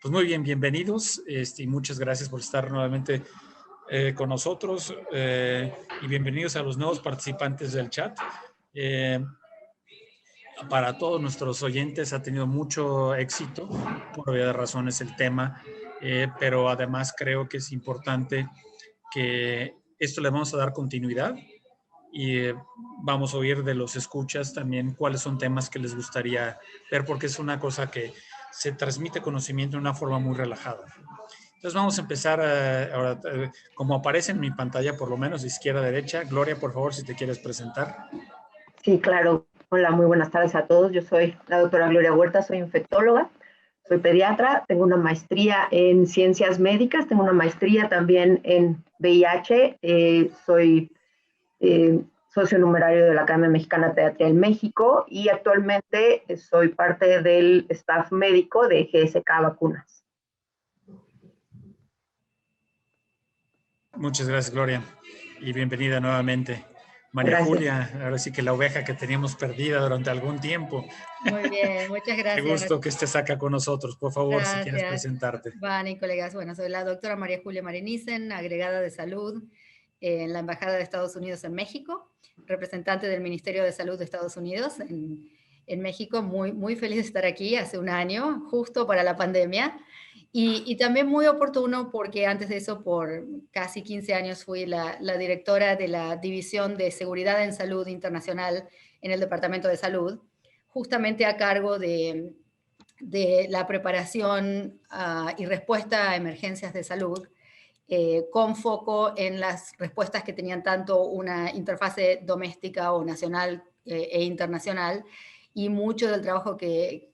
Pues muy bien, bienvenidos y muchas gracias por estar nuevamente con nosotros y bienvenidos a los nuevos participantes del chat. Para todos nuestros oyentes ha tenido mucho éxito, por obvias razones el tema, pero además creo que es importante que esto le vamos a dar continuidad y vamos a oír de los escuchas también cuáles son temas que les gustaría ver, porque es una cosa que se transmite conocimiento de una forma muy relajada. Entonces vamos a empezar ahora, como aparece en mi pantalla, por lo menos de izquierda a derecha. Gloria, por favor, si te quieres presentar. Sí, claro. Hola, muy buenas tardes a todos. Yo soy la doctora Gloria Huerta, soy infectóloga, soy pediatra, tengo una maestría en ciencias médicas, tengo una maestría también en VIH, soy socio numerario de la Academia Mexicana de Pediatría en México y actualmente soy parte del staff médico de GSK Vacunas. Muchas gracias, Gloria, y bienvenida nuevamente. María Gracias. Julia, ahora sí que la oveja que teníamos perdida durante algún tiempo. Muy bien, muchas gracias. Qué gusto que estés acá con nosotros. Por favor, gracias. si quieres presentarte. Van y colegas, bueno, soy la doctora María Julia Marinissen, agregada de salud en la Embajada de Estados Unidos en México, representante del Ministerio de Salud de Estados Unidos en México. Muy feliz de estar aquí hace un año, justo para la pandemia. Y también muy oportuno porque antes de eso, por casi 15 años, fui la directora de la División de Seguridad en Salud Internacional en el Departamento de Salud, justamente a cargo de la preparación y respuesta a emergencias de salud, con foco en las respuestas que tenían tanto una interfase doméstica o nacional e internacional, y mucho del trabajo que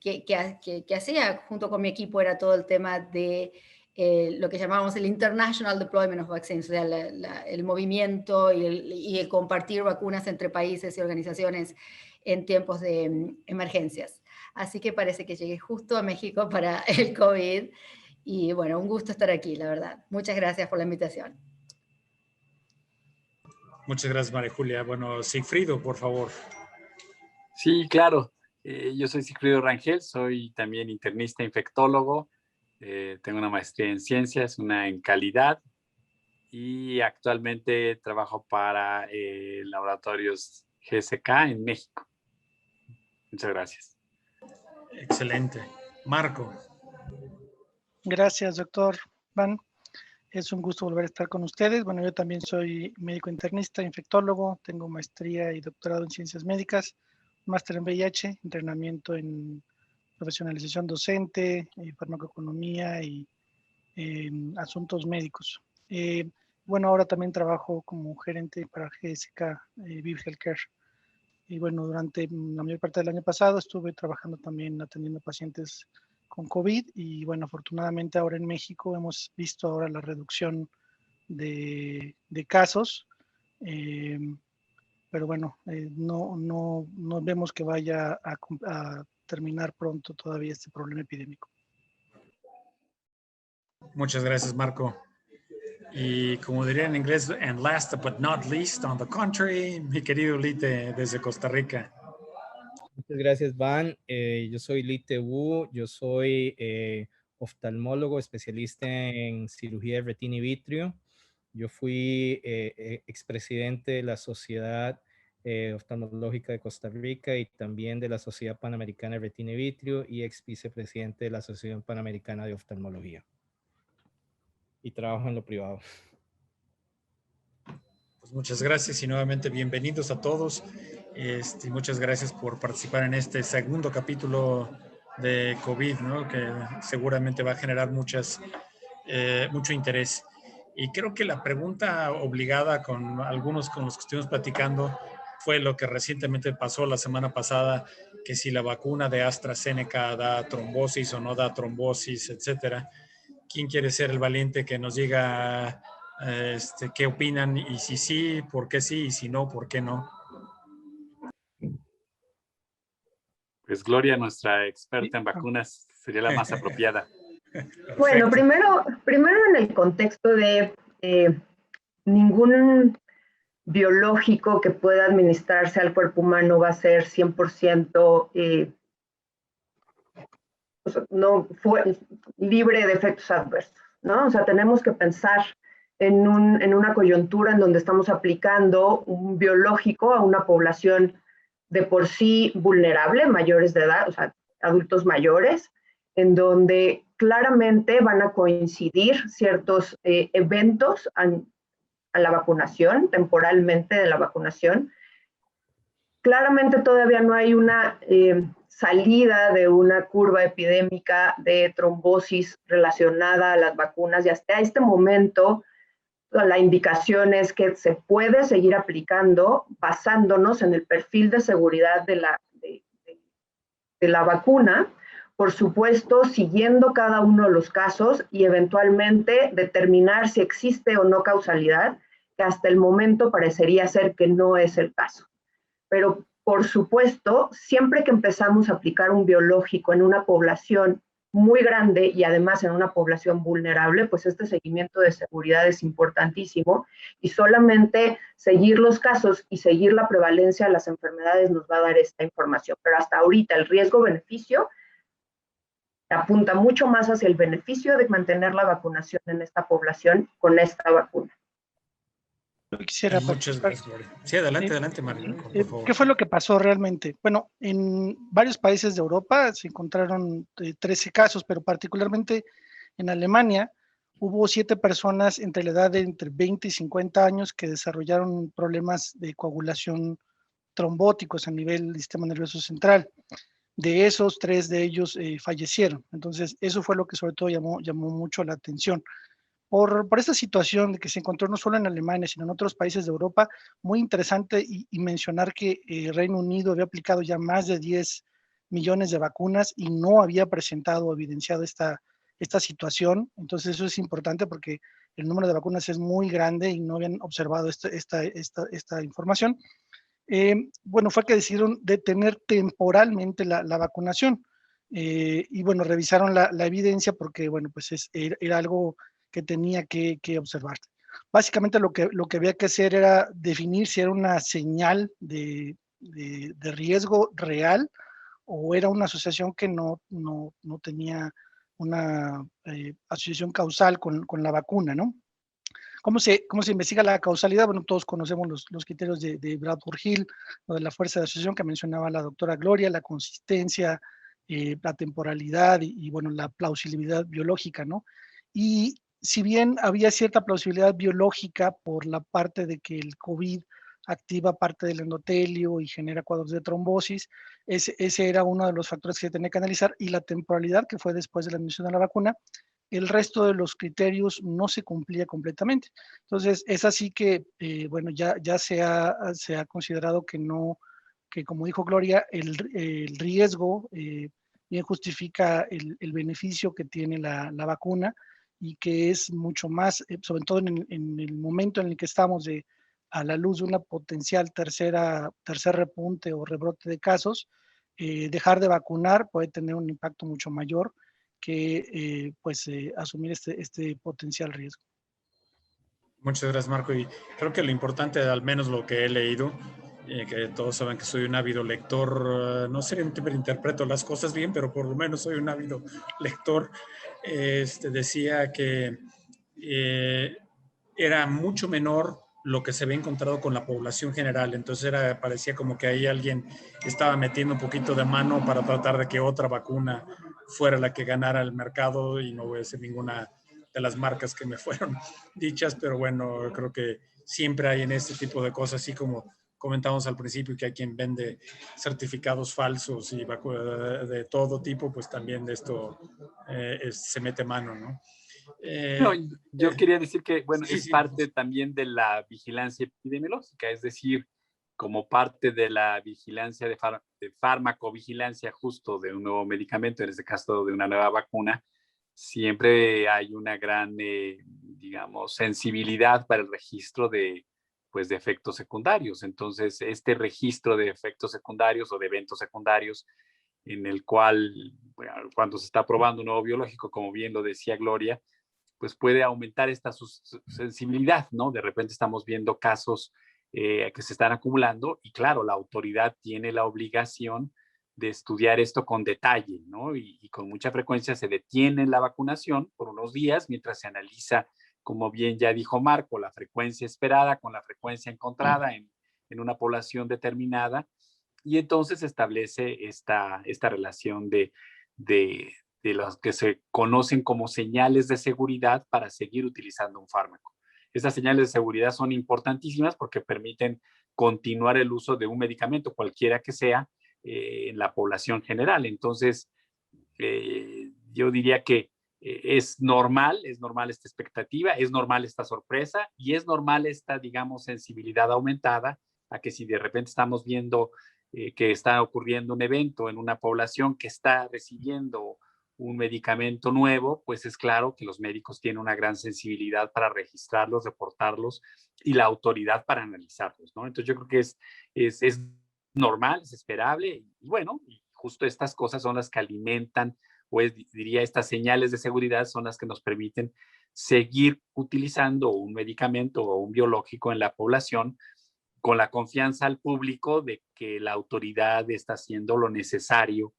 hacía junto con mi equipo era todo el tema de lo que llamábamos el International Deployment of Vaccines, o sea, el movimiento y el compartir vacunas entre países y organizaciones en tiempos de emergencias. Así que parece que llegué justo a México para el COVID. Y bueno, un gusto estar aquí, la verdad. Muchas gracias por la invitación. Muchas gracias, María Julia. Bueno, Sigfrido, por favor. Sí, claro. Yo soy Sigfrido Rangel, soy también internista infectólogo. Tengo una maestría en ciencias, una en calidad, y actualmente trabajo para laboratorios GSK en México. Muchas gracias. Excelente. Marco. Gracias, doctor Van. Es un gusto volver a estar con ustedes. Bueno, yo también soy médico internista, infectólogo, tengo maestría y doctorado en ciencias médicas, máster en VIH, entrenamiento en profesionalización docente, farmacoeconomía y asuntos médicos. Bueno, ahora también trabajo como gerente para GSK Vive Healthcare. Y bueno, durante la mayor parte del año pasado estuve trabajando también atendiendo pacientes con COVID, y bueno, afortunadamente ahora en México hemos visto ahora la reducción de casos, pero bueno, no vemos que vaya a terminar pronto todavía este problema epidémico. Muchas gracias, Marco. Y como diría en inglés, and last but not least, on the contrary, mi querido Lite desde Costa Rica. Muchas gracias, Van. Yo soy Lite Wu, yo soy oftalmólogo, especialista en cirugía de retina y vitrio. Yo fui expresidente de la Sociedad Oftalmológica de Costa Rica y también de la Sociedad Panamericana de Retina y Vitrio, y ex vicepresidente de la Asociación Panamericana de Oftalmología. Y trabajo en lo privado. Pues muchas gracias y nuevamente bienvenidos a todos. Muchas gracias por participar en este segundo capítulo de COVID, ¿no? Que seguramente va a generar mucho interés. Y creo que la pregunta obligada con algunos con los que estuvimos platicando fue lo que recientemente pasó la semana pasada, que si la vacuna de AstraZeneca da trombosis o no da trombosis, etcétera. ¿Quién quiere ser el valiente que nos diga qué opinan? Y si sí, ¿por qué sí? Y si no, ¿por qué no? Pues Gloria, nuestra experta en vacunas, sería la más apropiada. Bueno, primero en el contexto de ningún biológico que pueda administrarse al cuerpo humano va a ser 100% no fue libre de efectos adversos, ¿no? O sea, tenemos que pensar en una coyuntura en donde estamos aplicando un biológico a una población de por sí vulnerable, mayores de edad, o sea, adultos mayores, en donde claramente van a coincidir ciertos eventos a la vacunación, temporalmente de la vacunación. Claramente todavía no hay una salida de una curva epidémica de trombosis relacionada a las vacunas, y hasta este momento la indicación es que se puede seguir aplicando basándonos en el perfil de seguridad de la vacuna, por supuesto, siguiendo cada uno de los casos y eventualmente determinar si existe o no causalidad, que hasta el momento parecería ser que no es el caso. Pero, por supuesto, siempre que empezamos a aplicar un biológico en una población muy grande y además en una población vulnerable, pues este seguimiento de seguridad es importantísimo, y solamente seguir los casos y seguir la prevalencia de las enfermedades nos va a dar esta información. Pero hasta ahorita el riesgo-beneficio apunta mucho más hacia el beneficio de mantener la vacunación en esta población con esta vacuna. Yo quisiera Muchas participar. gracias, Gloria. Sí, adelante, Mario, por favor. ¿Qué fue lo que pasó realmente? Bueno, en varios países de Europa se encontraron 13 casos, pero particularmente en Alemania hubo 7 personas entre la edad de entre 20 y 50 años que desarrollaron problemas de coagulación trombóticos a nivel del sistema nervioso central. De esos, 3 de ellos fallecieron. Entonces, eso fue lo que sobre todo llamó mucho la atención. Por esta situación de que se encontró no solo en Alemania, sino en otros países de Europa, muy interesante y mencionar que Reino Unido había aplicado ya más de 10 millones de vacunas y no había presentado o evidenciado esta situación. Entonces eso es importante porque el número de vacunas es muy grande y no habían observado esta información. Bueno, fue que decidieron detener temporalmente la vacunación y bueno, revisaron la evidencia porque bueno, pues era algo que tenía que observar. Básicamente lo que había que hacer era definir si era una señal de riesgo real o era una asociación que no tenía una asociación causal con la vacuna, ¿no? ¿Cómo se investiga la causalidad? Bueno, todos conocemos los criterios de Bradford-Hill, lo de la fuerza de asociación que mencionaba la doctora Gloria, la consistencia, la temporalidad y bueno, la plausibilidad biológica, ¿no? Y si bien había cierta plausibilidad biológica por la parte de que el COVID activa parte del endotelio y genera cuadros de trombosis, ese era uno de los factores que se tenía que analizar, y la temporalidad, que fue después de la administración de la vacuna. El resto de los criterios no se cumplía completamente. Entonces, es así que, bueno, ya se ha considerado que no, que como dijo Gloria, el riesgo bien justifica el beneficio que tiene la vacuna, y que es mucho más, sobre todo en el momento en el que estamos a la luz de una potencial tercer repunte o rebrote de casos, dejar de vacunar puede tener un impacto mucho mayor que asumir este potencial riesgo. Muchas gracias, Marco. Y creo que lo importante, al menos lo que he leído, que todos saben que soy un ávido lector, no siempre interpreto las cosas bien, pero por lo menos soy un ávido lector, decía que era mucho menor lo que se había encontrado con la población general. Entonces parecía como que ahí alguien estaba metiendo un poquito de mano para tratar de que otra vacuna fuera la que ganara el mercado, y no voy a decir ninguna de las marcas que me fueron dichas, pero bueno, creo que siempre hay en este tipo de cosas, así como comentamos al principio, que hay quien vende certificados falsos y de todo tipo, pues también de esto se mete mano, ¿no? No, yo quería decir que, bueno, sí, es sí, parte pues, también de la vigilancia epidemiológica, es decir, como parte de la vigilancia de farmacovigilancia justo de un nuevo medicamento, en este caso de una nueva vacuna, siempre hay una gran, digamos, sensibilidad para el registro de efectos secundarios. Entonces, este registro de efectos secundarios o de eventos secundarios en el cual, bueno, cuando se está probando un nuevo biológico, como bien lo decía Gloria, pues puede aumentar esta sensibilidad, ¿no? De repente estamos viendo casos que se están acumulando y claro, la autoridad tiene la obligación estudiar esto con detalle, ¿no? Y con mucha frecuencia se detiene la vacunación por unos días mientras se analiza, como bien ya dijo Marco, la frecuencia esperada con la frecuencia encontrada en una población determinada, y entonces se establece esta relación de los que se conocen como señales de seguridad para seguir utilizando un fármaco. Estas señales de seguridad son importantísimas porque permiten continuar el uso de un medicamento, cualquiera que sea, en la población general. Entonces, yo diría que es normal esta expectativa, es normal esta sorpresa y es normal esta, digamos, sensibilidad aumentada a que si de repente estamos viendo que está ocurriendo un evento en una población que está recibiendo un medicamento nuevo, pues es claro que los médicos tienen una gran sensibilidad para registrarlos, reportarlos y la autoridad para analizarlos, ¿no? Entonces yo creo que es normal, es esperable y bueno, y justo estas cosas son las que alimentan, pues diría, estas señales de seguridad son las que nos permiten seguir utilizando un medicamento o un biológico en la población con la confianza al público de que la autoridad está haciendo lo necesario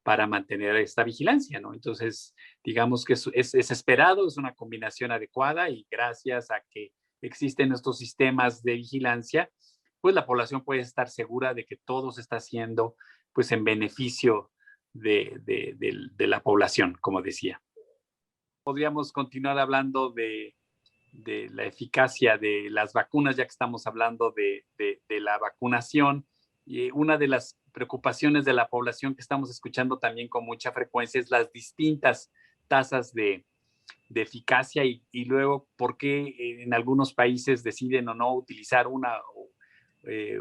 para mantener esta vigilancia, ¿no? Entonces, digamos que es esperado, es una combinación adecuada y gracias a que existen estos sistemas de vigilancia, pues la población puede estar segura de que todo se está haciendo pues en beneficio de la población, como decía. Podríamos continuar hablando de la eficacia de las vacunas, ya que estamos hablando de la vacunación. Y una de las preocupaciones de la población que estamos escuchando también con mucha frecuencia es las distintas tasas de eficacia y luego por qué en algunos países deciden o no utilizar una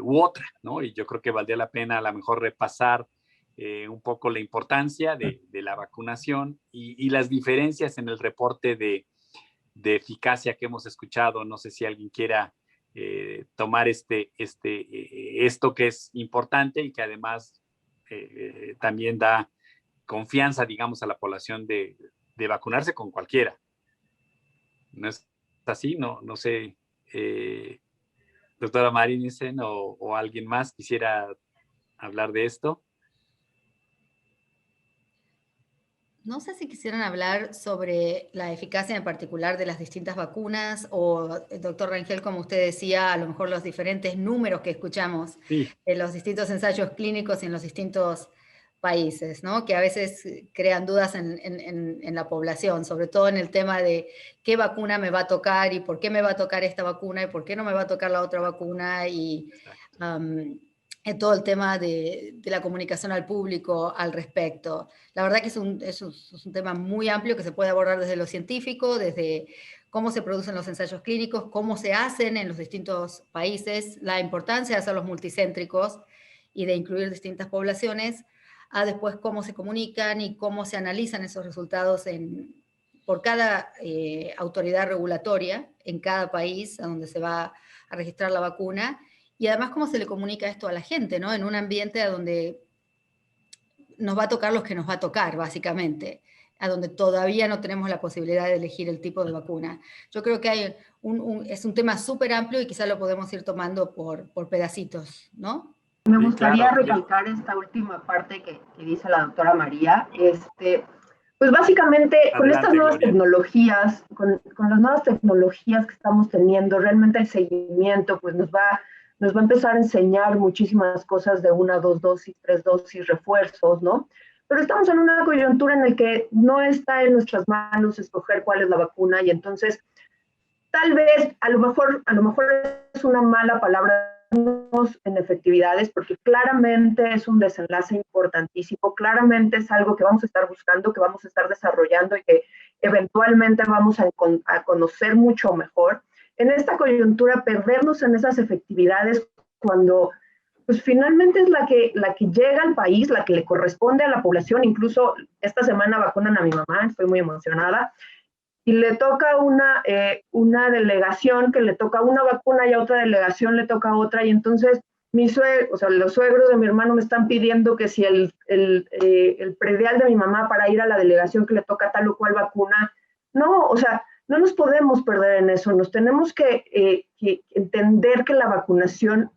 u otra, ¿no? Y yo creo que valdría la pena a lo mejor repasar un poco la importancia de la vacunación y las diferencias en el reporte de eficacia que hemos escuchado. No sé si alguien quiera tomar esto que es importante y que además también da confianza, digamos, a la población de vacunarse con cualquiera. ¿No es así? No sé, doctora Marinissen o alguien más quisiera hablar de esto. No sé si quisieran hablar sobre la eficacia en particular de las distintas vacunas o, doctor Rangel, como usted decía, a lo mejor los diferentes números que escuchamos en los distintos ensayos clínicos en los distintos países, ¿no? Que a veces crean dudas en la población, sobre todo en el tema de qué vacuna me va a tocar y por qué me va a tocar esta vacuna y por qué no me va a tocar la otra vacuna y en todo el tema de la comunicación al público al respecto. La verdad que es un tema muy amplio que se puede abordar desde lo científico, desde cómo se producen los ensayos clínicos, cómo se hacen en los distintos países, la importancia de hacerlos multicéntricos y de incluir distintas poblaciones, a después cómo se comunican y cómo se analizan esos resultados por cada autoridad regulatoria en cada país a donde se va a registrar la vacuna. Y además, cómo se le comunica esto a la gente, ¿no? En un ambiente a donde nos va a tocar los que nos va a tocar, básicamente, a donde todavía no tenemos la posibilidad de elegir el tipo de vacuna. Yo creo que es un tema súper amplio y quizás lo podemos ir tomando por pedacitos, ¿no? Me gustaría recalcar esta última parte que dice la doctora María. Pues básicamente, con estas nuevas tecnologías, con las nuevas tecnologías que estamos teniendo, realmente el seguimiento pues nos va a empezar a enseñar muchísimas cosas de 1, 2 dosis, 3 dosis, refuerzos, ¿no? Pero estamos en una coyuntura en la que no está en nuestras manos escoger cuál es la vacuna y entonces tal vez, a lo mejor es una mala palabra en efectividades, porque claramente es un desenlace importantísimo, claramente es algo que vamos a estar buscando, que vamos a estar desarrollando y que eventualmente vamos a conocer mucho mejor. En esta coyuntura, perdernos en esas efectividades cuando pues finalmente es la que llega al país, la que le corresponde a la población. Incluso esta semana vacunan a mi mamá, estoy muy emocionada, y le toca una delegación que le toca una vacuna y a otra delegación le toca otra, y entonces los suegros de mi hermano me están pidiendo que si el predial de mi mamá para ir a la delegación que le toca tal o cual vacuna. No, o sea, no nos podemos perder en eso, nos tenemos que entender que la vacunación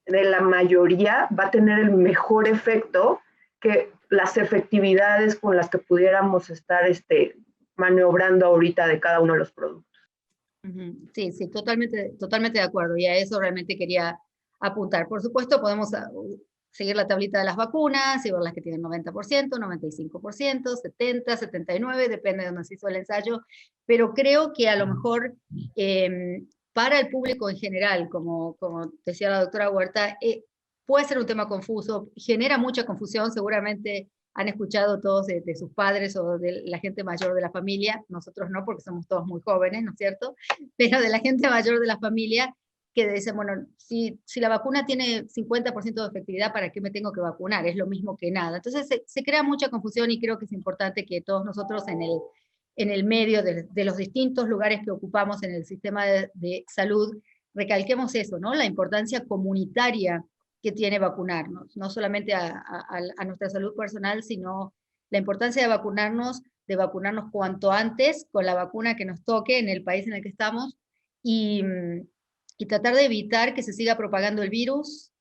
de la mayoría va a tener el mejor efecto las efectividades con las que pudiéramos estar maniobrando ahorita de cada uno de los productos. Sí, sí, totalmente de acuerdo, y a eso realmente quería apuntar. Por supuesto, podemos seguir la tablita de las vacunas y ver las que tienen 90%, 95%, 70, 79, depende de donde se hizo el ensayo, pero creo que a lo mejor para el público en general, como decía la doctora Huerta, puede ser un tema confuso, genera mucha confusión, seguramente han escuchado todos de sus padres o de la gente mayor de la familia, nosotros no porque somos todos muy jóvenes, ¿no es cierto? Pero de la gente mayor de la familia que dicen, bueno, si la vacuna tiene 50% de efectividad, ¿para qué me tengo que vacunar? Es lo mismo que nada. Entonces se crea mucha confusión y creo que es importante que todos nosotros en el medio de los distintos lugares que ocupamos en el sistema de salud recalquemos eso, ¿no? La importancia comunitaria que tiene vacunarnos, no solamente a nuestra salud personal, sino la importancia de vacunarnos cuanto antes con la vacuna que nos toque en el país en el que estamos y tratar de evitar que se siga propagando el virus,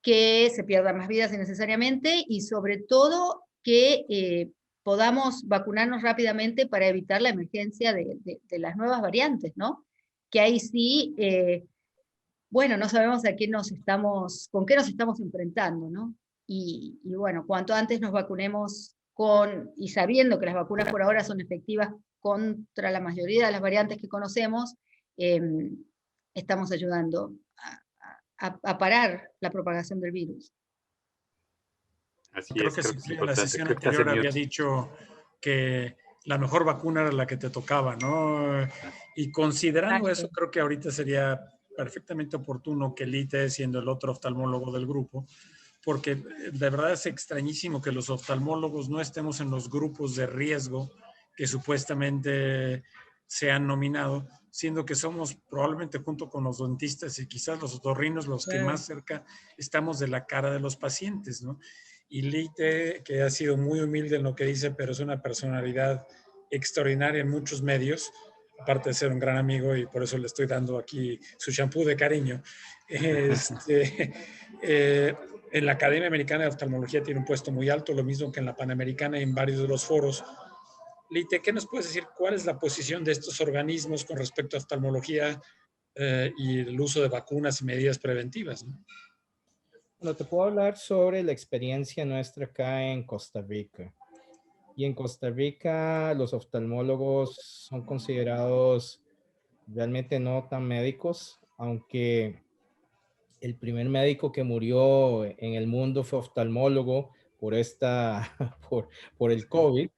que se pierdan más vidas innecesariamente y sobre todo que podamos vacunarnos rápidamente para evitar la emergencia de las nuevas variantes, ¿no? Que ahí sí... bueno, no sabemos con qué nos estamos enfrentando, ¿no? Y bueno, cuanto antes nos vacunemos y sabiendo que las vacunas por ahora son efectivas contra la mayoría de las variantes que conocemos, estamos ayudando a parar la propagación del virus. Así creo es, que creo que es sí, en la importante. sesión Creo que anterior había dicho que la mejor vacuna era la que te tocaba, ¿no? Y considerando Exacto. eso, creo que ahorita sería perfectamente oportuno que Lite, siendo el otro oftalmólogo del grupo, porque de verdad es extrañísimo que los oftalmólogos no estemos en los grupos de riesgo que supuestamente se han nominado, siendo que somos probablemente junto con los dentistas y quizás los otorrinos los que más cerca estamos de la cara de los pacientes, ¿no? Y Lite, que ha sido muy humilde en lo que dice, pero es una personalidad extraordinaria en muchos medios, aparte de ser un gran amigo, y por eso le estoy dando aquí su champú de cariño. En la Academia Americana de Oftalmología tiene un puesto muy alto, lo mismo que en la Panamericana y en varios de los foros. Lite, ¿qué nos puedes decir? ¿Cuál es la posición de estos organismos con respecto a oftalmología y el uso de vacunas y medidas preventivas, ¿no? Bueno, te puedo hablar sobre la experiencia nuestra acá en Costa Rica. Y en Costa Rica los oftalmólogos son considerados realmente no tan médicos, aunque el primer médico que murió en el mundo fue oftalmólogo por el COVID.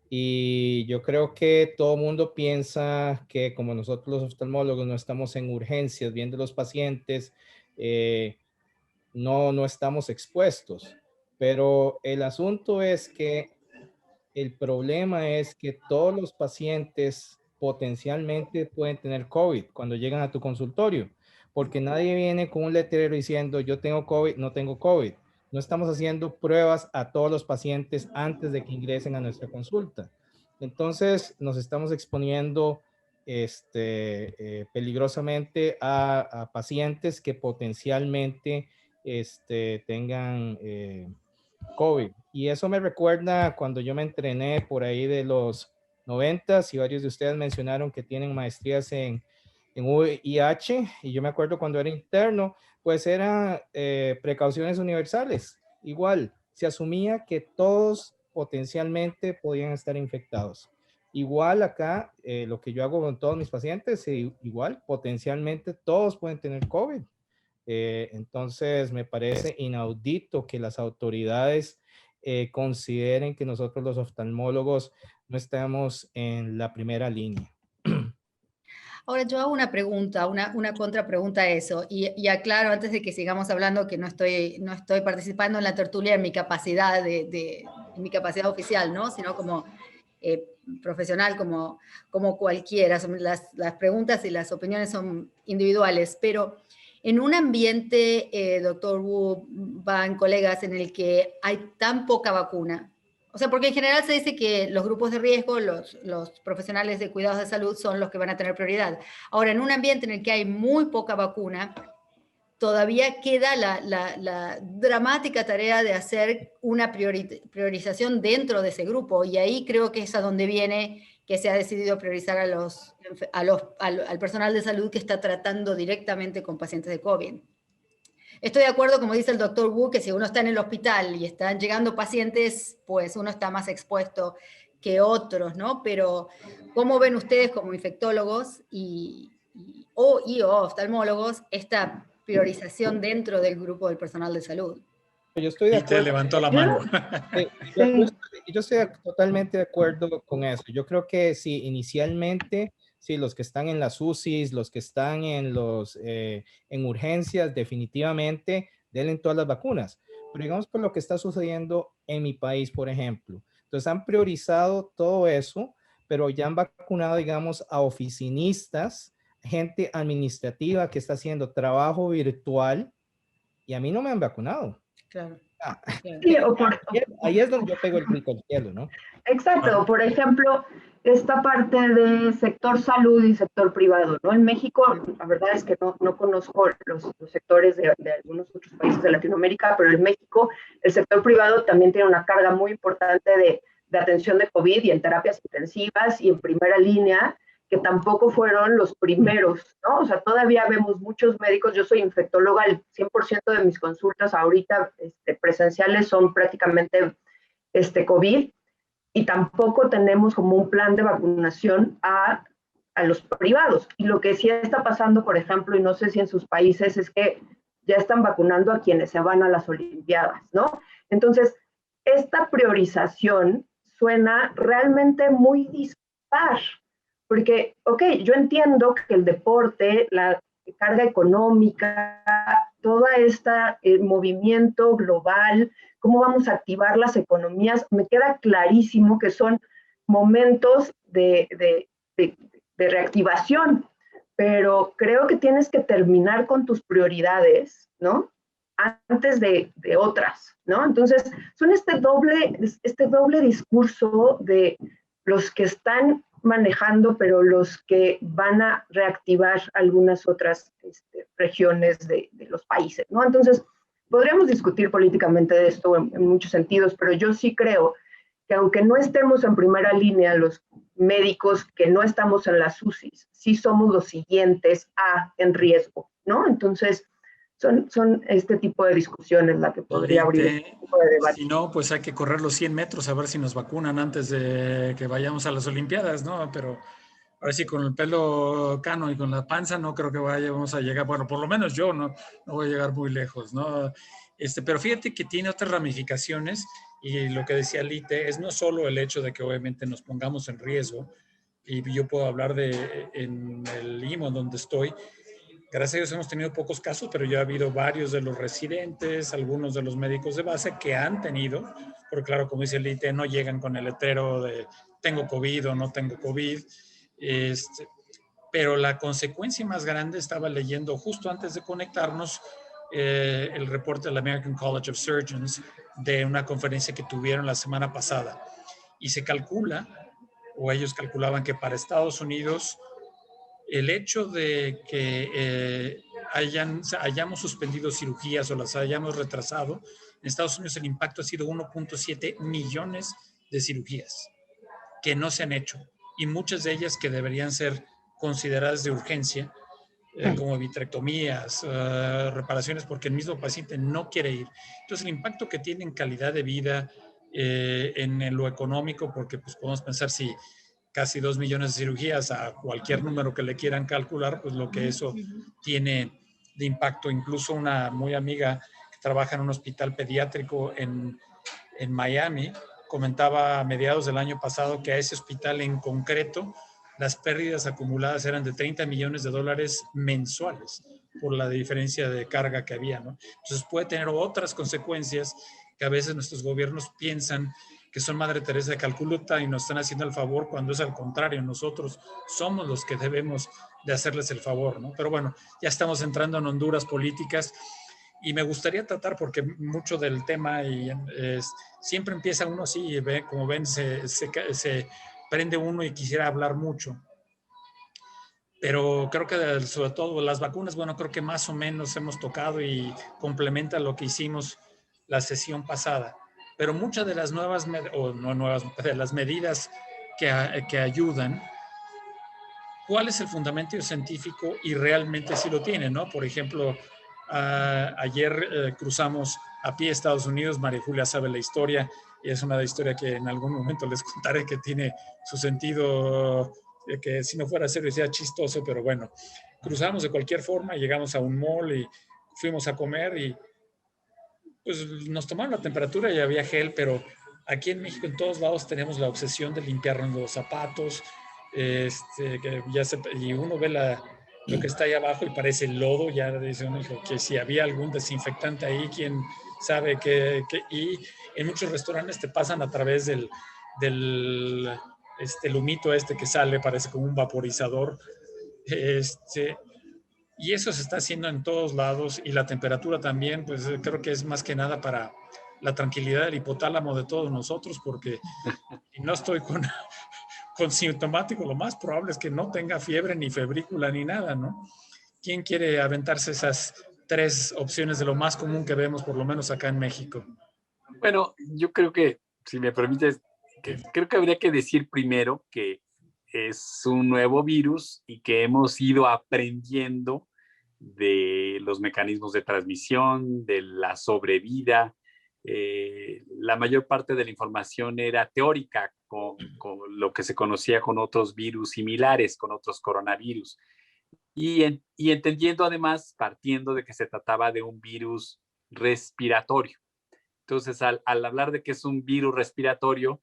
Y yo creo que todo el mundo piensa que como nosotros los oftalmólogos no estamos en urgencias viendo los pacientes, no estamos expuestos. Pero el asunto es que el problema es que todos los pacientes potencialmente pueden tener COVID cuando llegan a tu consultorio, porque nadie viene con un letrero diciendo yo tengo COVID, no tengo COVID. No estamos haciendo pruebas a todos los pacientes antes de que ingresen a nuestra consulta. Entonces nos estamos exponiendo peligrosamente a pacientes que potencialmente tengan COVID. Y eso me recuerda cuando yo me entrené por ahí de los 90s y varios de ustedes mencionaron que tienen maestrías en VIH, y yo me acuerdo cuando era interno, pues eran precauciones universales. Igual, se asumía que todos potencialmente podían estar infectados. Igual acá, lo que yo hago con todos mis pacientes, igual potencialmente todos pueden tener COVID. Entonces, me parece inaudito que las autoridades consideren que nosotros los oftalmólogos no estamos en la primera línea. Ahora yo hago una pregunta, una contrapregunta a eso, y aclaro antes de que sigamos hablando que no estoy participando en la tertulia en mi capacidad en mi capacidad oficial, ¿no? Sino como profesional, como cualquiera. Las preguntas y las opiniones son individuales, pero en un ambiente, doctor Wu, van colegas, en el que hay tan poca vacuna, o sea, porque en general se dice que los grupos de riesgo, los profesionales de cuidados de salud son los que van a tener prioridad. Ahora, en un ambiente en el que hay muy poca vacuna, todavía queda la dramática tarea de hacer una priorización dentro de ese grupo, y ahí creo que es a donde viene que se ha decidido priorizar al personal de salud que está tratando directamente con pacientes de COVID. Estoy de acuerdo, como dice el doctor Wu, que si uno está en el hospital y están llegando pacientes, pues uno está más expuesto que otros, ¿no? Pero, ¿cómo ven ustedes como infectólogos o oftalmólogos esta priorización dentro del grupo del personal de salud? Yo estoy de Y te acuerdo. levantó la mano. Yo estoy totalmente de acuerdo con eso. Yo creo que sí, inicialmente, sí, los que están en las UCIs, los que están en urgencias, definitivamente denle todas las vacunas. Pero digamos por lo que está sucediendo en mi país, por ejemplo. Entonces han priorizado todo eso, pero ya han vacunado, digamos, a oficinistas, gente administrativa que está haciendo trabajo virtual, y a mí no me han vacunado. Claro. Sí, ahí es donde yo pego el grito al cielo, ¿no? Exacto, por ejemplo, esta parte de sector salud y sector privado, ¿no? En México, la verdad es que no conozco los sectores de algunos otros países de Latinoamérica, pero en México el sector privado también tiene una carga muy importante de atención de COVID y en terapias intensivas y en primera línea, que tampoco fueron los primeros, ¿no? O sea, todavía vemos muchos médicos, yo soy infectóloga, el 100% de mis consultas ahorita presenciales son prácticamente COVID, y tampoco tenemos como un plan de vacunación a los privados. Y lo que sí está pasando, por ejemplo, y no sé si en sus países, es que ya están vacunando a quienes se van a las Olimpiadas, ¿no? Entonces, esta priorización suena realmente muy dispar, porque, ok, yo entiendo que el deporte, la carga económica, todo este movimiento global, cómo vamos a activar las economías, me queda clarísimo que son momentos de reactivación, pero creo que tienes que terminar con tus prioridades, ¿no? Antes de otras, ¿no? Entonces, son este doble discurso de los que están manejando, pero los que van a reactivar algunas otras regiones de los países, ¿no? Entonces, podríamos discutir políticamente de esto en muchos sentidos, pero yo sí creo que aunque no estemos en primera línea los médicos que no estamos en las UCIs, sí somos los siguientes en riesgo, ¿no? Entonces, son este tipo de discusiones la que podría abrir este tipo de debate. Si no, pues hay que correr los 100 metros a ver si nos vacunan antes de que vayamos a las Olimpiadas, ¿no? Pero ahora sí, con el pelo cano y con la panza, no creo que vayamos a llegar, bueno, por lo menos yo no voy a llegar muy lejos, ¿no? Pero fíjate que tiene otras ramificaciones, y lo que decía Lite es no solo el hecho de que obviamente nos pongamos en riesgo, y yo puedo hablar en el IMO donde estoy. Gracias a Dios hemos tenido pocos casos, pero ya ha habido varios de los residentes, algunos de los médicos de base que han tenido, pero claro, como dice el IT, no llegan con el letrero de tengo COVID o no tengo COVID. Pero la consecuencia más grande, estaba leyendo justo antes de conectarnos el reporte del American College of Surgeons de una conferencia que tuvieron la semana pasada, y se calcula, o ellos calculaban, que para Estados Unidos el hecho de que hayamos suspendido cirugías o las hayamos retrasado, en Estados Unidos el impacto ha sido 1.7 millones de cirugías que no se han hecho, y muchas de ellas que deberían ser consideradas de urgencia, como vitrectomías, reparaciones, porque el mismo paciente no quiere ir. Entonces, el impacto que tiene en calidad de vida, en lo económico, porque pues podemos pensar si casi 2 millones de cirugías a cualquier número que le quieran calcular, pues lo que eso tiene de impacto. Incluso una muy amiga que trabaja en un hospital pediátrico en Miami comentaba a mediados del año pasado que a ese hospital en concreto las pérdidas acumuladas eran de $30 millones mensuales por la diferencia de carga que había, ¿no? Entonces puede tener otras consecuencias que a veces nuestros gobiernos piensan que son Madre Teresa de Calcuta y nos están haciendo el favor, cuando es al contrario, nosotros somos los que debemos de hacerles el favor, ¿no? Pero bueno, ya estamos entrando en honduras políticas, y me gustaría tratar, porque mucho del tema, y siempre empieza uno así, y como ven, se prende uno y quisiera hablar mucho. pero creo que sobre todo las vacunas, bueno, creo que más o menos hemos tocado y complementa lo que hicimos la sesión pasada. Pero muchas de las nuevas, o no nuevas, de las medidas que ayudan, ¿cuál es el fundamento científico? Y realmente sí lo tiene, ¿no? Por ejemplo, ayer cruzamos a pie Estados Unidos, María Julia sabe la historia, y es una historia que en algún momento les contaré que tiene su sentido, que si no fuera serio sería chistoso, pero bueno, cruzamos de cualquier forma, llegamos a un mall y fuimos a comer y pues nos tomaron la temperatura y había gel, pero aquí en México en todos lados tenemos la obsesión de limpiarnos los zapatos, que ya y uno ve lo que está ahí abajo y parece lodo, ya dice uno que si había algún desinfectante ahí, quién sabe y en muchos restaurantes te pasan a través del el humito que sale, parece como un vaporizador, y eso se está haciendo en todos lados y la temperatura también, pues creo que es más que nada para la tranquilidad del hipotálamo de todos nosotros, porque si no estoy con sintomático, lo más probable es que no tenga fiebre ni febrícula ni nada, ¿no? ¿Quién quiere aventarse esas tres opciones de lo más común que vemos, por lo menos acá en México? Bueno, yo creo que, si me permites, creo que habría que decir primero que es un nuevo virus y que hemos ido aprendiendo de los mecanismos de transmisión, de la sobrevida. La mayor parte de la información era teórica con lo que se conocía con otros virus similares, con otros coronavirus. Y entendiendo además, partiendo de que se trataba de un virus respiratorio. Entonces, al hablar de que es un virus respiratorio,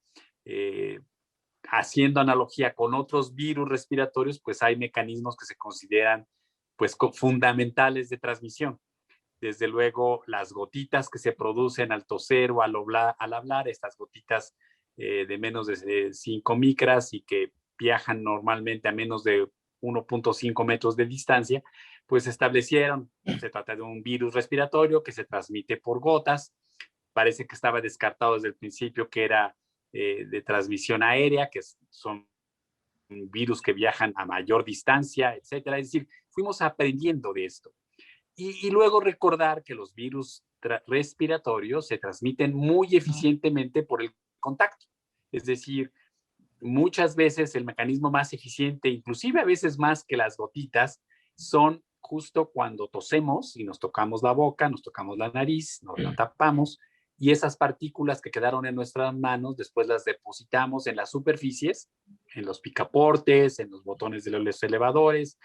haciendo analogía con otros virus respiratorios, pues hay mecanismos que se consideran pues fundamentales de transmisión. Desde luego, las gotitas que se producen al toser o al hablar, estas gotitas de menos de 5 micras y que viajan normalmente a menos de 1.5 metros de distancia, pues establecieron, se trata de un virus respiratorio que se transmite por gotas. Parece que estaba descartado desde el principio que era de transmisión aérea, que son virus que viajan a mayor distancia, etcétera. Es decir, fuimos aprendiendo de esto. Y luego recordar que los virus respiratorios se transmiten muy eficientemente por el contacto. Es decir, muchas veces el mecanismo más eficiente, inclusive a veces más que las gotitas, son justo cuando tosemos y nos tocamos la boca, nos tocamos la nariz, nos la tapamos, y esas partículas que quedaron en nuestras manos después las depositamos en las superficies, en los picaportes, en los botones de los elevadores,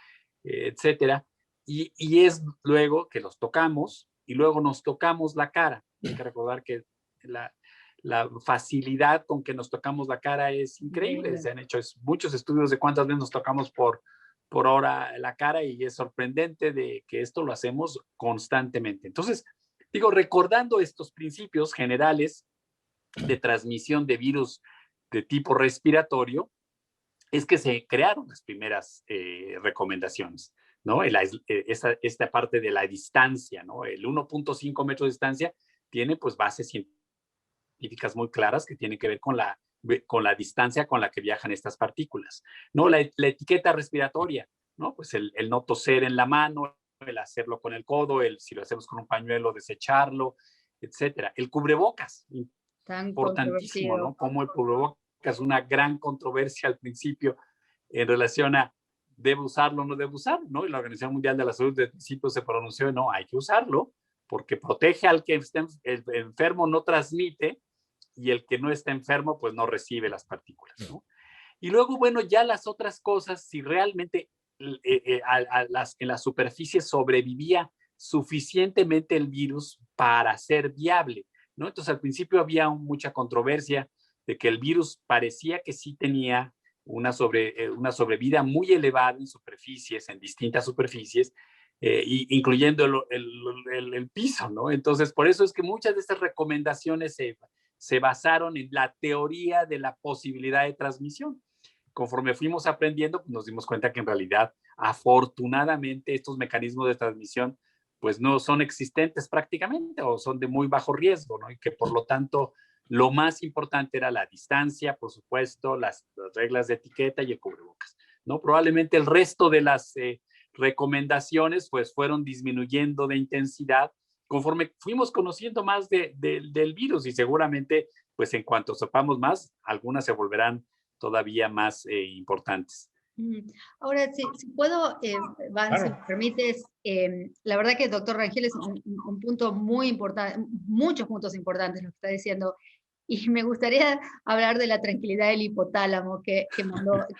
etcétera. Y es luego que los tocamos y luego nos tocamos la cara. Hay que recordar que la facilidad con que nos tocamos la cara es increíble. Se han hecho muchos estudios de cuántas veces nos tocamos por hora la cara y es sorprendente de que esto lo hacemos constantemente. Entonces, digo, recordando estos principios generales de transmisión de virus de tipo respiratorio, es que se crearon las primeras recomendaciones, ¿no? Esta parte de la distancia, ¿no? El 1.5 metros de distancia tiene pues bases científicas muy claras que tienen que ver con la distancia con la que viajan estas partículas, ¿no? La etiqueta respiratoria, ¿no? Pues el no toser en la mano, el hacerlo con el codo, si lo hacemos con un pañuelo, desecharlo, etcétera. El cubrebocas, importantísimo, ¿no? Como el cubrebocas es una gran controversia al principio en relación a debe usarlo o no debe usarlo, ¿no? Y la Organización Mundial de la Salud desde el principio se pronunció, no, hay que usarlo, porque protege al que esté enfermo, no transmite, y el que no está enfermo, pues no recibe las partículas, ¿no? Y luego, bueno, ya las otras cosas, si realmente en la superficie sobrevivía suficientemente el virus para ser viable, ¿no? Entonces, al principio había mucha controversia de que el virus parecía que sí tenía una sobrevida muy elevada en superficies, en distintas superficies, incluyendo el piso, ¿no? Entonces, por eso es que muchas de estas recomendaciones se basaron en la teoría de la posibilidad de transmisión. Conforme fuimos aprendiendo, pues nos dimos cuenta que en realidad, afortunadamente, estos mecanismos de transmisión pues no son existentes prácticamente o son de muy bajo riesgo, ¿no? Y que por lo tanto lo más importante era la distancia, por supuesto, las reglas de etiqueta y el cubrebocas. ¿no? Probablemente el resto de las recomendaciones pues fueron disminuyendo de intensidad conforme fuimos conociendo más del virus, y seguramente pues en cuanto sepamos más, algunas se volverán todavía más importantes. Ahora, si puedo, Van, Claro. si me permites, la verdad que el doctor Rangel es un punto muy importante, muchos puntos importantes lo que está diciendo, y me gustaría hablar de la tranquilidad del hipotálamo que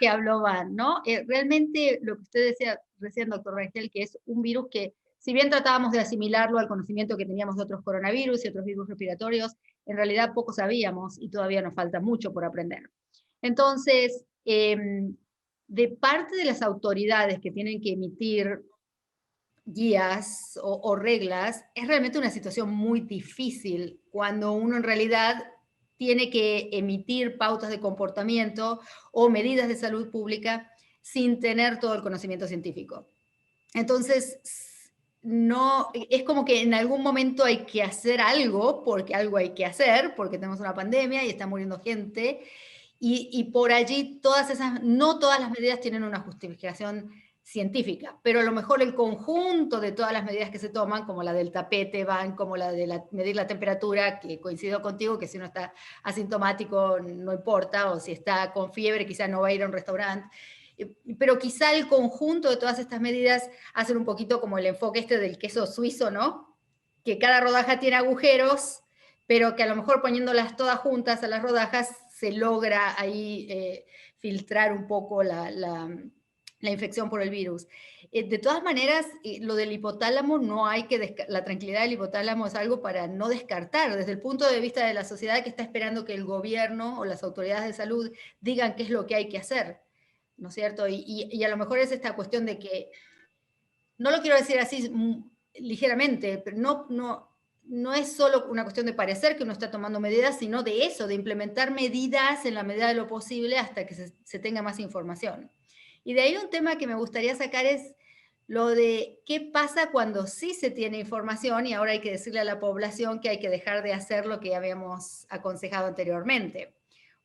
habló Van, ¿no? Realmente lo que usted decía recién, doctor Rangel, que es un virus que, si bien tratábamos de asimilarlo al conocimiento que teníamos de otros coronavirus y otros virus respiratorios, en realidad poco sabíamos y todavía nos falta mucho por aprender. Entonces, de parte de las autoridades que tienen que emitir guías o reglas, es realmente una situación muy difícil cuando uno en realidad tiene que emitir pautas de comportamiento o medidas de salud pública sin tener todo el conocimiento científico. Entonces, no, es como que en algún momento hay que hacer algo, porque algo hay que hacer, porque tenemos una pandemia y está muriendo gente, y por allí no todas las medidas tienen una justificación científica, pero a lo mejor el conjunto de todas las medidas que se toman, como la del tapete, Van, como la de medir la temperatura, que coincido contigo, que si uno está asintomático no importa, o si está con fiebre quizá no va a ir a un restaurante, pero quizá el conjunto de todas estas medidas hacen un poquito como el enfoque del queso suizo, ¿no? Que cada rodaja tiene agujeros, pero que a lo mejor poniéndolas todas juntas a las rodajas se logra ahí filtrar un poco la infección por el virus. De todas maneras, lo del hipotálamo no hay que, la tranquilidad del hipotálamo es algo para no descartar, desde el punto de vista de la sociedad que está esperando que el gobierno o las autoridades de salud digan qué es lo que hay que hacer, ¿no es cierto? Y a lo mejor es esta cuestión de que, no lo quiero decir así ligeramente, pero no es solo una cuestión de parecer que uno está tomando medidas, sino de eso, de implementar medidas en la medida de lo posible hasta que se tenga más información. Y de ahí un tema que me gustaría sacar es lo de qué pasa cuando sí se tiene información y ahora hay que decirle a la población que hay que dejar de hacer lo que habíamos aconsejado anteriormente.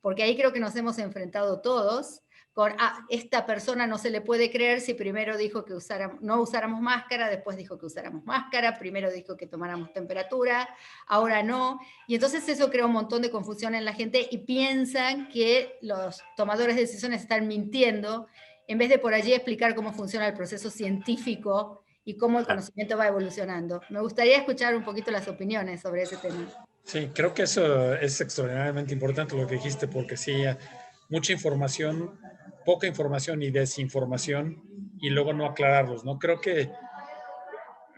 Porque ahí creo que nos hemos enfrentado todos con, esta persona no se le puede creer si primero dijo que no usáramos máscara, después dijo que usáramos máscara, primero dijo que tomáramos temperatura, ahora no. Y entonces eso crea un montón de confusión en la gente y piensan que los tomadores de decisiones están mintiendo en vez de por allí explicar cómo funciona el proceso científico y cómo el conocimiento va evolucionando. Me gustaría escuchar un poquito las opiniones sobre ese tema. Sí, creo que eso es extraordinariamente importante lo que dijiste, porque sí, mucha información, poca información y desinformación, y luego no aclararlos, ¿no? Creo que,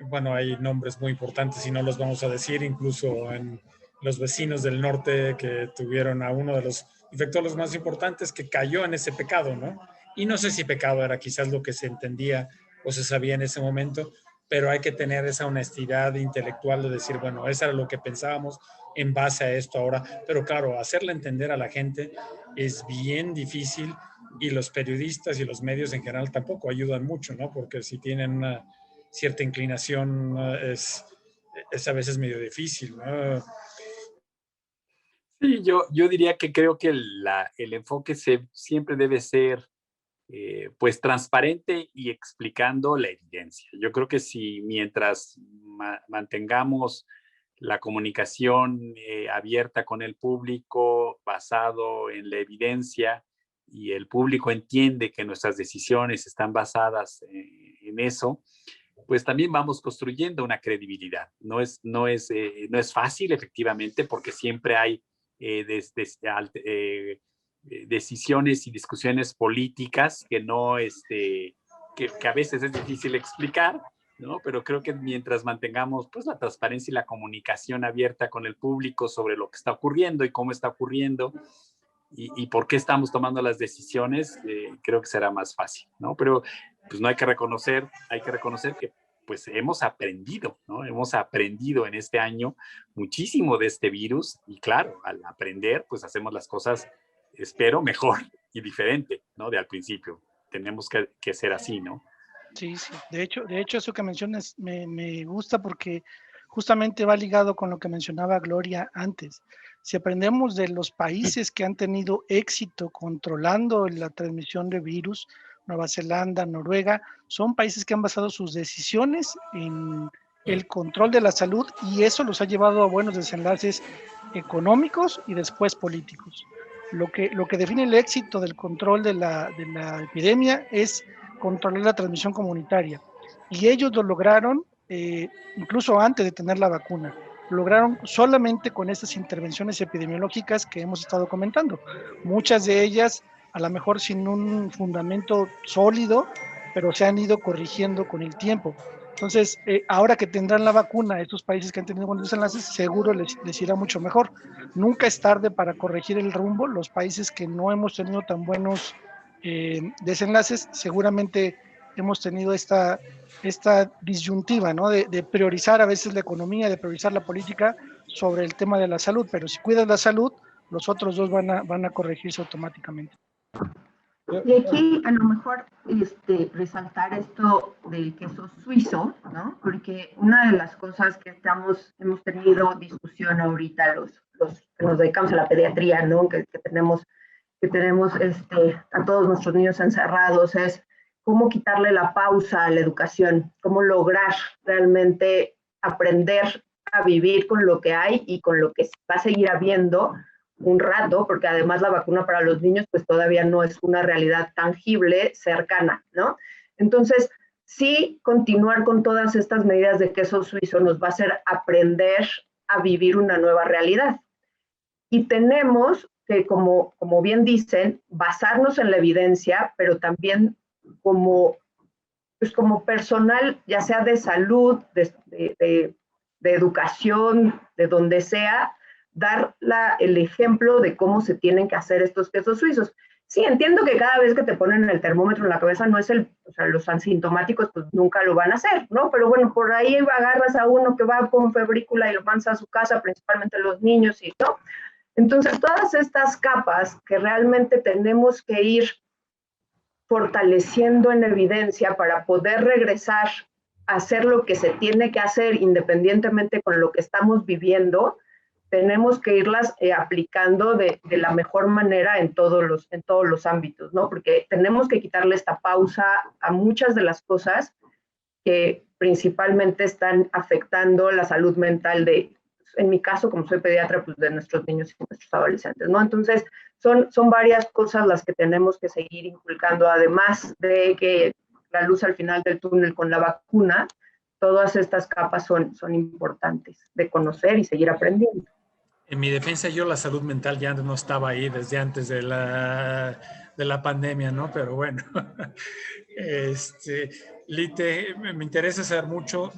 bueno, hay nombres muy importantes y no los vamos a decir, incluso en los vecinos del norte que tuvieron a uno de los infectólogos más importantes que cayó en ese pecado, ¿no? Y no sé si pecado era quizás lo que se entendía o se sabía en ese momento, pero hay que tener esa honestidad intelectual de decir, bueno, eso era lo que pensábamos en base a esto ahora. Pero claro, hacerle entender a la gente es bien difícil y los periodistas y los medios en general tampoco ayudan mucho, ¿no? Porque si tienen una cierta inclinación es a veces medio difícil, ¿no? Sí, yo diría que creo que el enfoque siempre debe ser pues transparente y explicando la evidencia. Yo creo que si mientras mantengamos la comunicación abierta con el público basado en la evidencia y el público entiende que nuestras decisiones están basadas en eso, pues también vamos construyendo una credibilidad. No es fácil, efectivamente, porque siempre hay decisiones y discusiones políticas que que a veces es difícil explicar, ¿no? Pero creo que mientras mantengamos pues la transparencia y la comunicación abierta con el público sobre lo que está ocurriendo y cómo está ocurriendo y por qué estamos tomando las decisiones, creo que será más fácil, ¿no? Pero pues no hay que reconocer que pues hemos aprendido, ¿no? Hemos aprendido en este año muchísimo de este virus y claro, al aprender pues hacemos las cosas, espero, mejor y diferente, ¿no? De al principio. Tenemos que ser así, ¿no? Sí, sí. De hecho eso que mencionas me gusta porque justamente va ligado con lo que mencionaba Gloria antes. Si aprendemos de los países que han tenido éxito controlando la transmisión de virus, Nueva Zelanda, Noruega, son países que han basado sus decisiones en el control de la salud y eso los ha llevado a buenos desenlaces económicos y después políticos. Lo que define el éxito del control de la epidemia es controlar la transmisión comunitaria. Y ellos lo lograron incluso antes de tener la vacuna. Lo lograron solamente con estas intervenciones epidemiológicas que hemos estado comentando. Muchas de ellas, a lo mejor sin un fundamento sólido, pero se han ido corrigiendo con el tiempo. Entonces, ahora que tendrán la vacuna, estos países que han tenido buenos desenlaces, seguro les irá mucho mejor. Nunca es tarde para corregir el rumbo. Los países que no hemos tenido tan buenos desenlaces, seguramente hemos tenido esta disyuntiva, ¿no? De priorizar a veces la economía, de priorizar la política sobre el tema de la salud, pero si cuidas la salud, los otros dos van a corregirse automáticamente. Y aquí a lo mejor resaltar esto del queso suizo, ¿no? Porque una de las cosas que hemos tenido discusión ahorita los que nos dedicamos a la pediatría, ¿no? Que tenemos a todos nuestros niños encerrados, es cómo quitarle la pausa a la educación, cómo lograr realmente aprender a vivir con lo que hay y con lo que va a seguir habiendo un rato, porque además la vacuna para los niños pues todavía no es una realidad tangible, cercana, ¿no? Entonces, sí, continuar con todas estas medidas de queso suizo nos va a hacer aprender a vivir una nueva realidad. Y tenemos que, como bien dicen, basarnos en la evidencia, pero también como personal, ya sea de salud, de educación, de donde sea, dar el ejemplo de cómo se tienen que hacer estos quesos suizos. Sí, entiendo que cada vez que te ponen el termómetro en la cabeza no es los asintomáticos pues nunca lo van a hacer, ¿no? Pero bueno, por ahí agarras a uno que va con febrícula y lo mandas a su casa, principalmente los niños, y ¿no? Entonces, todas estas capas que realmente tenemos que ir fortaleciendo en evidencia para poder regresar a hacer lo que se tiene que hacer independientemente con lo que estamos viviendo, tenemos que irlas aplicando de la mejor manera en todos los ámbitos, ¿no? Porque tenemos que quitarle esta pausa a muchas de las cosas que principalmente están afectando la salud mental en mi caso, como soy pediatra, pues de nuestros niños y nuestros adolescentes, ¿no? Entonces, son varias cosas las que tenemos que seguir inculcando, además de que la luz al final del túnel con la vacuna, todas estas capas son importantes de conocer y seguir aprendiendo. En mi defensa, yo la salud mental ya no estaba ahí desde antes de la pandemia, ¿no? Pero bueno, Lite, me interesa saber mucho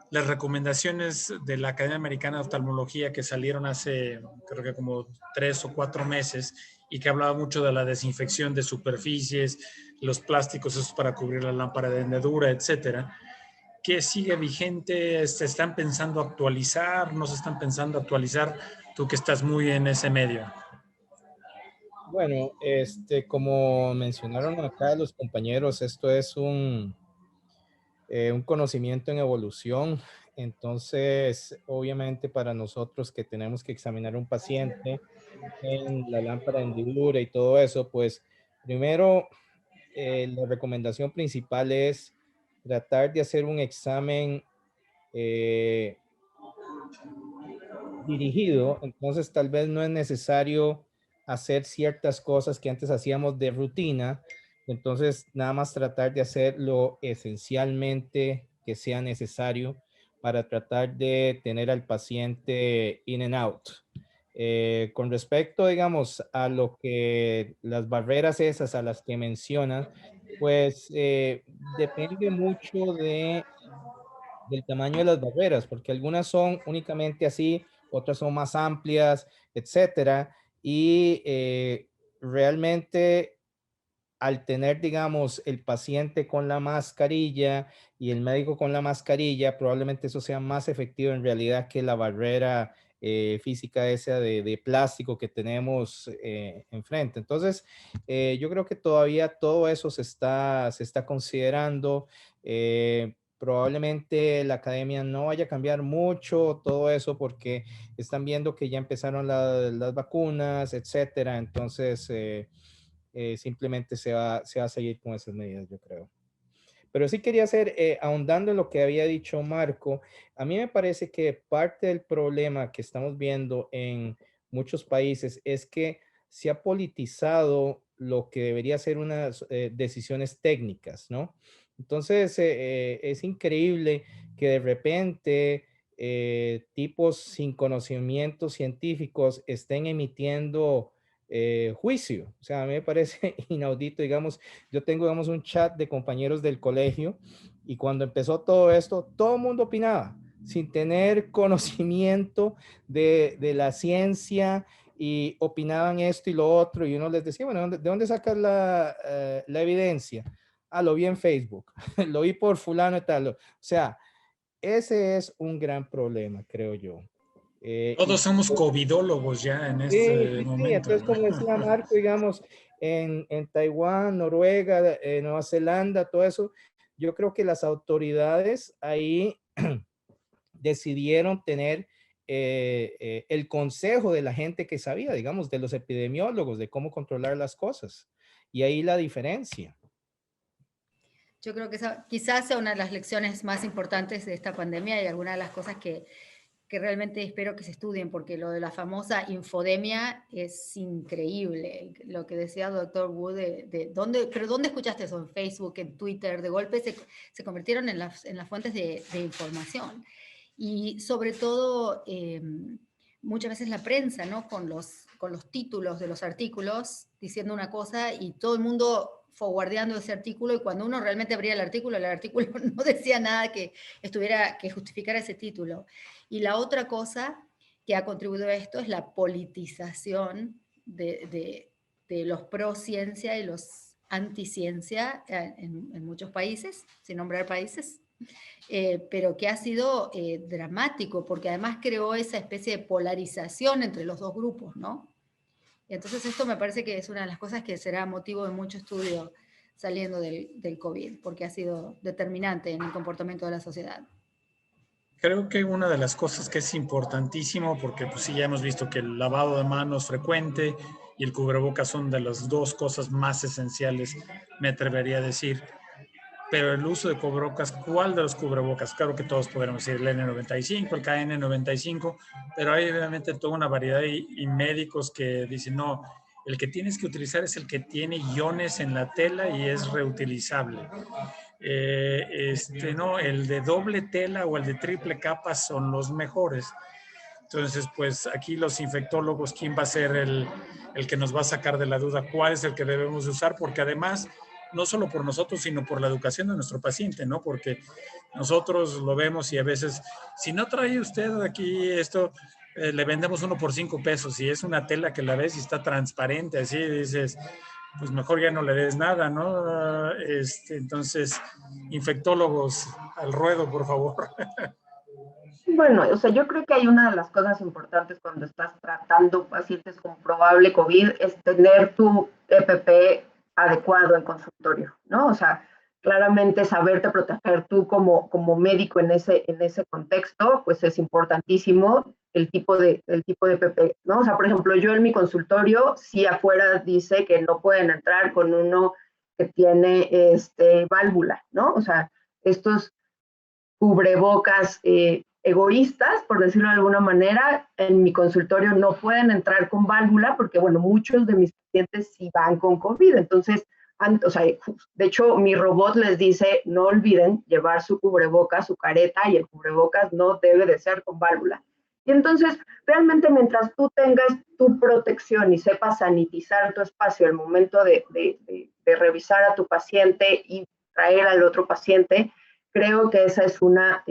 las recomendaciones de la Academia Americana de Oftalmología que salieron hace, creo que como 3 o 4 meses y que hablaba mucho de la desinfección de superficies, los plásticos esos para cubrir la lámpara de hendedura, etcétera. ¿Qué sigue vigente? ¿Se están pensando actualizar? ¿No se están pensando actualizar? Tú que estás muy en ese medio. Bueno, como mencionaron acá los compañeros, esto es un conocimiento en evolución. Entonces, obviamente para nosotros que tenemos que examinar a un paciente en la lámpara de hendidura y todo eso, pues primero la recomendación principal es tratar de hacer un examen dirigido. Entonces tal vez no es necesario hacer ciertas cosas que antes hacíamos de rutina. Entonces nada más tratar de hacer lo esencialmente que sea necesario para tratar de tener al paciente in and out. Con respecto, digamos, a lo que las barreras esas a las que mencionan, pues depende mucho del tamaño de las barreras, porque algunas son únicamente así, otras son más amplias, etcétera. Y realmente al tener, digamos, el paciente con la mascarilla y el médico con la mascarilla, probablemente eso sea más efectivo en realidad que la barrera física esa de plástico que tenemos enfrente. Entonces, yo creo que todavía todo eso se está considerando. Probablemente la academia no vaya a cambiar mucho todo eso porque están viendo que ya empezaron las vacunas, etcétera. Entonces, simplemente se va a seguir con esas medidas, yo creo. Pero sí quería hacer, ahondando en lo que había dicho Marco, a mí me parece que parte del problema que estamos viendo en muchos países es que se ha politizado lo que debería ser unas decisiones técnicas, ¿no? Entonces, es increíble que de repente tipos sin conocimientos científicos estén emitiendo juicio. O sea, a mí me parece inaudito, digamos, yo tengo, digamos, un chat de compañeros del colegio y cuando empezó todo esto, todo el mundo opinaba sin tener conocimiento de la ciencia y opinaban esto y lo otro y uno les decía, bueno, ¿de dónde sacas la evidencia? Ah, lo vi en Facebook, lo vi por fulano y tal. O sea, ese es un gran problema, creo yo. Todos somos covidólogos ya en Sí, este sí, sí. momento. Entonces, como decía Marco, digamos, en Taiwán, Noruega, Nueva Zelanda, todo eso, yo creo que las autoridades ahí decidieron tener el consejo de la gente que sabía, digamos, de los epidemiólogos, de cómo controlar las cosas. Y ahí la diferencia. Yo creo que esa quizás sea una de las lecciones más importantes de esta pandemia y alguna de las cosas que realmente espero que se estudien, porque lo de la famosa infodemia es increíble. Lo que decía el doctor Wu de dónde, pero ¿dónde escuchaste eso? En Facebook, en Twitter, de golpe se convirtieron en las fuentes de información. Y sobre todo, muchas veces la prensa, ¿no? Con los títulos de los artículos diciendo una cosa y todo el mundo forwardeando ese artículo, y cuando uno realmente abría el artículo no decía nada que justificara ese título. Y la otra cosa que ha contribuido a esto es la politización de los pro ciencia y los anti ciencia en muchos países, sin nombrar países, pero que ha sido dramático, porque además creó esa especie de polarización entre los dos grupos, ¿no? Entonces esto me parece que es una de las cosas que será motivo de mucho estudio saliendo del COVID, porque ha sido determinante en el comportamiento de la sociedad. Creo que una de las cosas que es importantísimo, porque pues sí, ya hemos visto que el lavado de manos frecuente y el cubrebocas son de las dos cosas más esenciales, me atrevería a decir. Pero el uso de cubrebocas, ¿cuál de los cubrebocas? Claro que todos podremos decir el N95, el KN95, pero hay obviamente toda una variedad y médicos que dicen, no, el que tienes que utilizar es el que tiene iones en la tela y es reutilizable. No, el de doble tela o el de triple capa son los mejores. Entonces, pues aquí los infectólogos, ¿quién va a ser el que nos va a sacar de la duda cuál es el que debemos usar? Porque además, no solo por nosotros, sino por la educación de nuestro paciente, ¿no? Porque nosotros lo vemos y a veces, si no trae usted aquí esto, le vendemos uno por 5 pesos y es una tela que la ves y está transparente, así dices, pues mejor ya no le des nada, ¿no? Entonces, infectólogos, al ruedo, por favor. Bueno, o sea, yo creo que hay una de las cosas importantes cuando estás tratando pacientes con probable COVID es tener tu EPP adecuado en consultorio, ¿no? O sea, claramente saberte proteger tú como médico en ese contexto, pues es importantísimo el tipo de EPP, ¿no? O sea, por ejemplo, yo en mi consultorio, sí afuera dice que no pueden entrar con uno que tiene válvula, ¿no? O sea, estos cubrebocas egoístas, por decirlo de alguna manera, en mi consultorio no pueden entrar con válvula porque, bueno, muchos de mis pacientes sí van con COVID. Entonces, o sea, de hecho, mi robot les dice, no olviden llevar su cubrebocas, su careta, y el cubrebocas no debe de ser con válvula. Y entonces, realmente, mientras tú tengas tu protección y sepas sanitizar tu espacio al momento de revisar a tu paciente y traer al otro paciente, creo que esa es una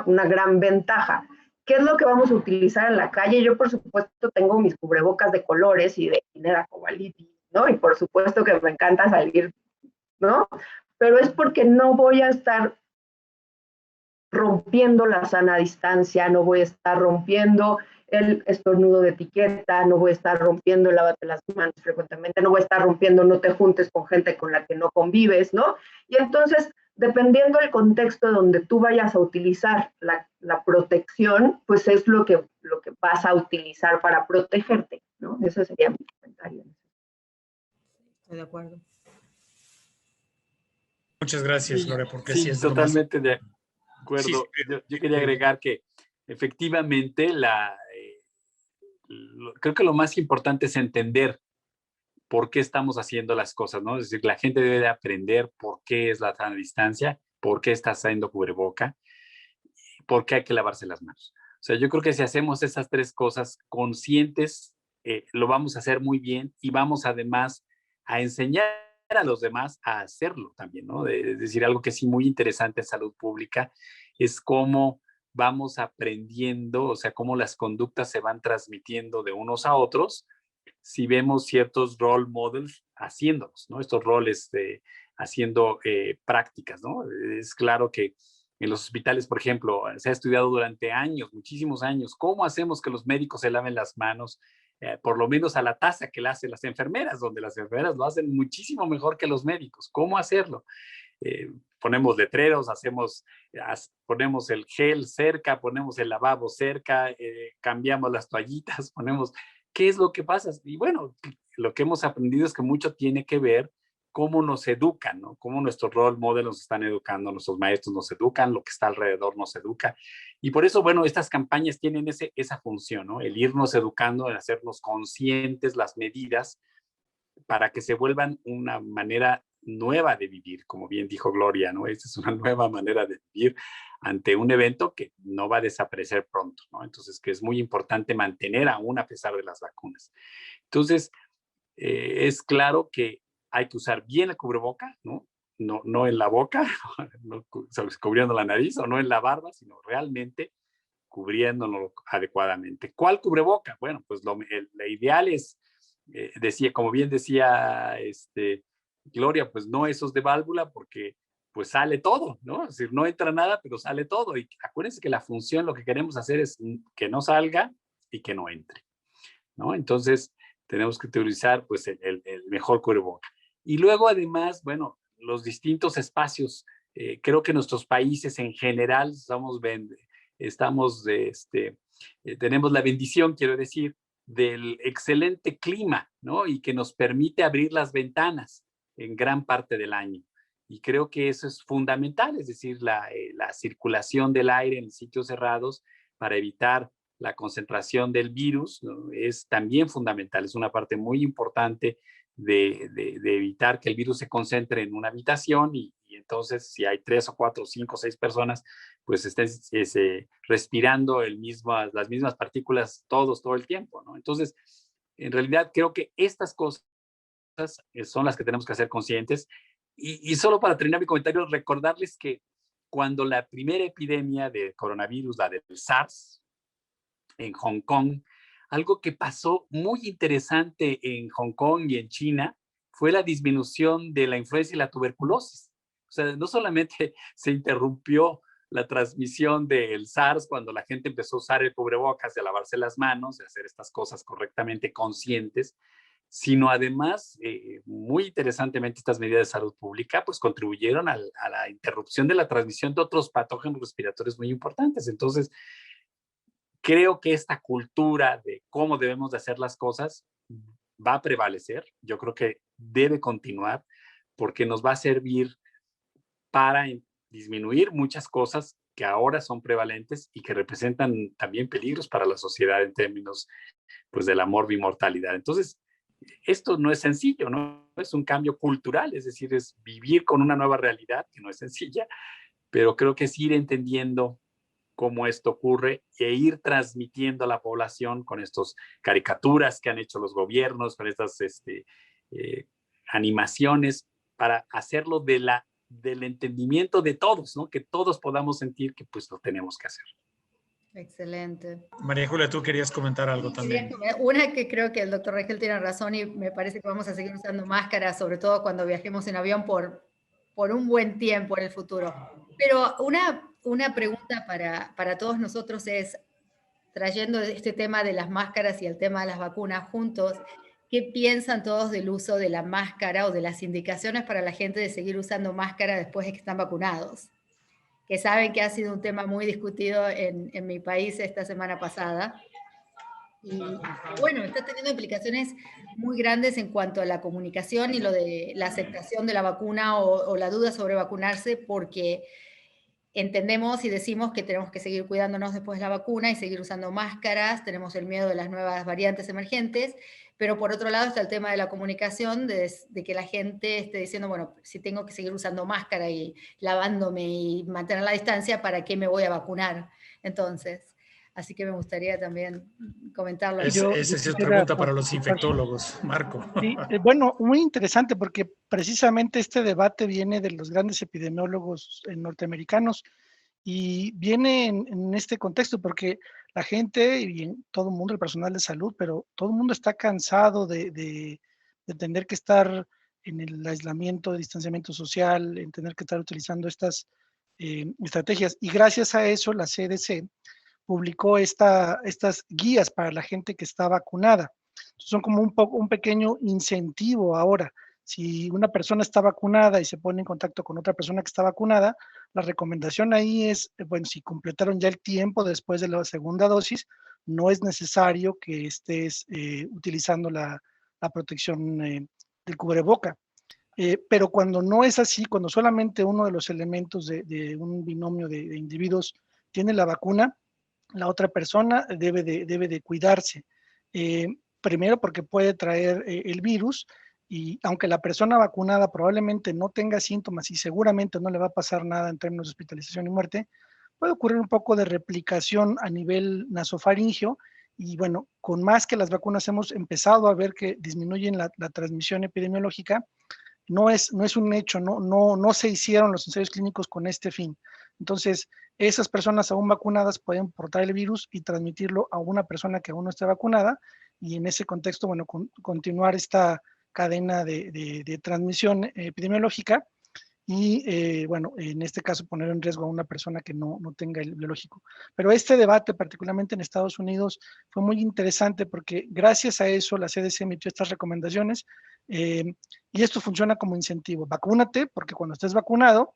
gran ventaja. ¿Qué es lo que vamos a utilizar en la calle? Yo, por supuesto, tengo mis cubrebocas de colores y de Inera Cobaliti, ¿no? Y por supuesto que me encanta salir, ¿no? Pero es porque no voy a estar rompiendo la sana distancia, no voy a estar rompiendo el estornudo de etiqueta, no voy a estar rompiendo el lávate las manos frecuentemente, no voy a estar rompiendo no te juntes con gente con la que no convives, ¿no? Y entonces, dependiendo del contexto donde tú vayas a utilizar la protección, pues es lo que vas a utilizar para protegerte, ¿no? Ese sería mi comentario. Estoy de acuerdo. Muchas gracias, Sí, Gloria, porque sí, sí es lo más... totalmente de acuerdo. Sí, Yo quería agregar que efectivamente creo que lo más importante es entender por qué estamos haciendo las cosas, ¿no? Es decir, la gente debe de aprender por qué es la sana distancia, por qué está haciendo cubreboca, por qué hay que lavarse las manos. O sea, yo creo que si hacemos esas tres cosas conscientes, lo vamos a hacer muy bien y vamos además a enseñar a los demás a hacerlo también, ¿no? Es decir, algo que sí muy interesante en salud pública es cómo vamos aprendiendo, o sea, cómo las conductas se van transmitiendo de unos a otros si vemos ciertos role models haciéndolos, ¿no? Estos roles haciendo prácticas, ¿no? Es claro que en los hospitales, por ejemplo, se ha estudiado durante años, muchísimos años, cómo hacemos que los médicos se laven las manos, por lo menos a la tasa que la hacen las enfermeras, donde las enfermeras lo hacen muchísimo mejor que los médicos. ¿Cómo hacerlo? Ponemos letreros, ponemos el gel cerca, ponemos el lavabo cerca, cambiamos las toallitas, ponemos... ¿Qué es lo que pasa? Y bueno, lo que hemos aprendido es que mucho tiene que ver cómo nos educan, ¿no? Cómo nuestros role models nos están educando, nuestros maestros nos educan, lo que está alrededor nos educa. Y por eso, bueno, estas campañas tienen esa función, ¿no? El irnos educando, el hacernos conscientes las medidas para que se vuelvan una manera nueva de vivir, como bien dijo Gloria, ¿no? Esta es una nueva manera de vivir ante un evento que no va a desaparecer pronto, ¿no? Entonces, que es muy importante mantener aún a pesar de las vacunas. Entonces, es claro que hay que usar bien el cubreboca, ¿no? No en la boca, no cubriendo la nariz, o no en la barba, sino realmente cubriéndolo adecuadamente. ¿Cuál cubreboca? Bueno, pues la ideal es, como bien decía Gloria, pues no esos de válvula, porque pues sale todo, ¿no? Es decir, no entra nada, pero sale todo. Y acuérdense que la función, lo que queremos hacer es que no salga y que no entre, ¿no? Entonces, tenemos que utilizar pues el mejor cubreboca. Y luego, además, bueno, los distintos espacios. Creo que nuestros países en general tenemos la bendición, quiero decir, del excelente clima, ¿no? Y que nos permite abrir las ventanas en gran parte del año. Y creo que eso es fundamental, es decir, la circulación del aire en sitios cerrados para evitar la concentración del virus, ¿no? Es también fundamental, es una parte muy importante de evitar que el virus se concentre en una habitación y entonces si hay 3 o 4 o 5 o 6 personas, pues estén respirando las mismas partículas todo el tiempo, ¿no? Entonces, en realidad creo que estas cosas son las que tenemos que hacer conscientes. Y solo para terminar mi comentario, recordarles que cuando la primera epidemia de coronavirus, la del SARS, en Hong Kong, algo que pasó muy interesante en Hong Kong y en China fue la disminución de la influenza y la tuberculosis. O sea, no solamente se interrumpió la transmisión del SARS cuando la gente empezó a usar el cubrebocas, de lavarse las manos, de hacer estas cosas correctamente conscientes, sino además, muy interesantemente, estas medidas de salud pública pues contribuyeron a la interrupción de la transmisión de otros patógenos respiratorios muy importantes. Entonces, creo que esta cultura de cómo debemos de hacer las cosas va a prevalecer. Yo creo que debe continuar porque nos va a servir para disminuir muchas cosas que ahora son prevalentes y que representan también peligros para la sociedad en términos pues de la morbimortalidad. Entonces, esto no es sencillo, ¿no? Es un cambio cultural, es decir, es vivir con una nueva realidad que no es sencilla, pero creo que es ir entendiendo cómo esto ocurre e ir transmitiendo a la población con estas caricaturas que han hecho los gobiernos, con estas animaciones, para hacerlo del entendimiento de todos, ¿no? Que todos podamos sentir que pues lo tenemos que hacer. Excelente. María Julia, tú querías comentar algo también. Una que creo que el doctor Rangel tiene razón y me parece que vamos a seguir usando máscaras, sobre todo cuando viajemos en avión por un buen tiempo en el futuro. Pero una pregunta para todos nosotros es, trayendo este tema de las máscaras y el tema de las vacunas juntos, ¿qué piensan todos del uso de la máscara o de las indicaciones para la gente de seguir usando máscara después de que están vacunados? Que saben que ha sido un tema muy discutido en mi país esta semana pasada. Y bueno, está teniendo implicaciones muy grandes en cuanto a la comunicación y lo de la aceptación de la vacuna o la duda sobre vacunarse, porque entendemos y decimos que tenemos que seguir cuidándonos después de la vacuna y seguir usando máscaras, tenemos el miedo de las nuevas variantes emergentes, pero por otro lado está el tema de la comunicación, de que la gente esté diciendo, bueno, si tengo que seguir usando máscara y lavándome y mantener la distancia, ¿para qué me voy a vacunar? Entonces, así que me gustaría también comentarlo. Esa Yo es quisiera pregunta para los participar. infectólogos, Marco. Sí, bueno, muy interesante porque precisamente este debate viene de los grandes epidemiólogos norteamericanos y viene en este contexto porque la gente y todo el mundo, el personal de salud, pero todo el mundo está cansado de tener que estar en el aislamiento, de distanciamiento social, en tener que estar utilizando estas estrategias. Y gracias a eso la CDC publicó estas guías para la gente que está vacunada. Son como un pequeño incentivo ahora. Si una persona está vacunada y se pone en contacto con otra persona que está vacunada, la recomendación ahí es, bueno, si completaron ya el tiempo después de la segunda dosis, no es necesario que estés utilizando la protección del cubreboca. Pero cuando no es así, cuando solamente uno de los elementos de un binomio de individuos tiene la vacuna, la otra persona debe de cuidarse. Primero porque puede traer el virus y aunque la persona vacunada probablemente no tenga síntomas y seguramente no le va a pasar nada en términos de hospitalización y muerte, puede ocurrir un poco de replicación a nivel nasofaringeo y bueno, con más que las vacunas hemos empezado a ver que disminuyen la transmisión epidemiológica, no es un hecho, no se hicieron los ensayos clínicos con este fin. Entonces, esas personas aún vacunadas pueden portar el virus y transmitirlo a una persona que aún no esté vacunada y en ese contexto, bueno, continuar esta cadena de transmisión epidemiológica y, bueno, en este caso poner en riesgo a una persona que no tenga el biológico. Pero este debate, particularmente en Estados Unidos, fue muy interesante porque gracias a eso la CDC emitió estas recomendaciones y esto funciona como incentivo. Vacúnate porque cuando estés vacunado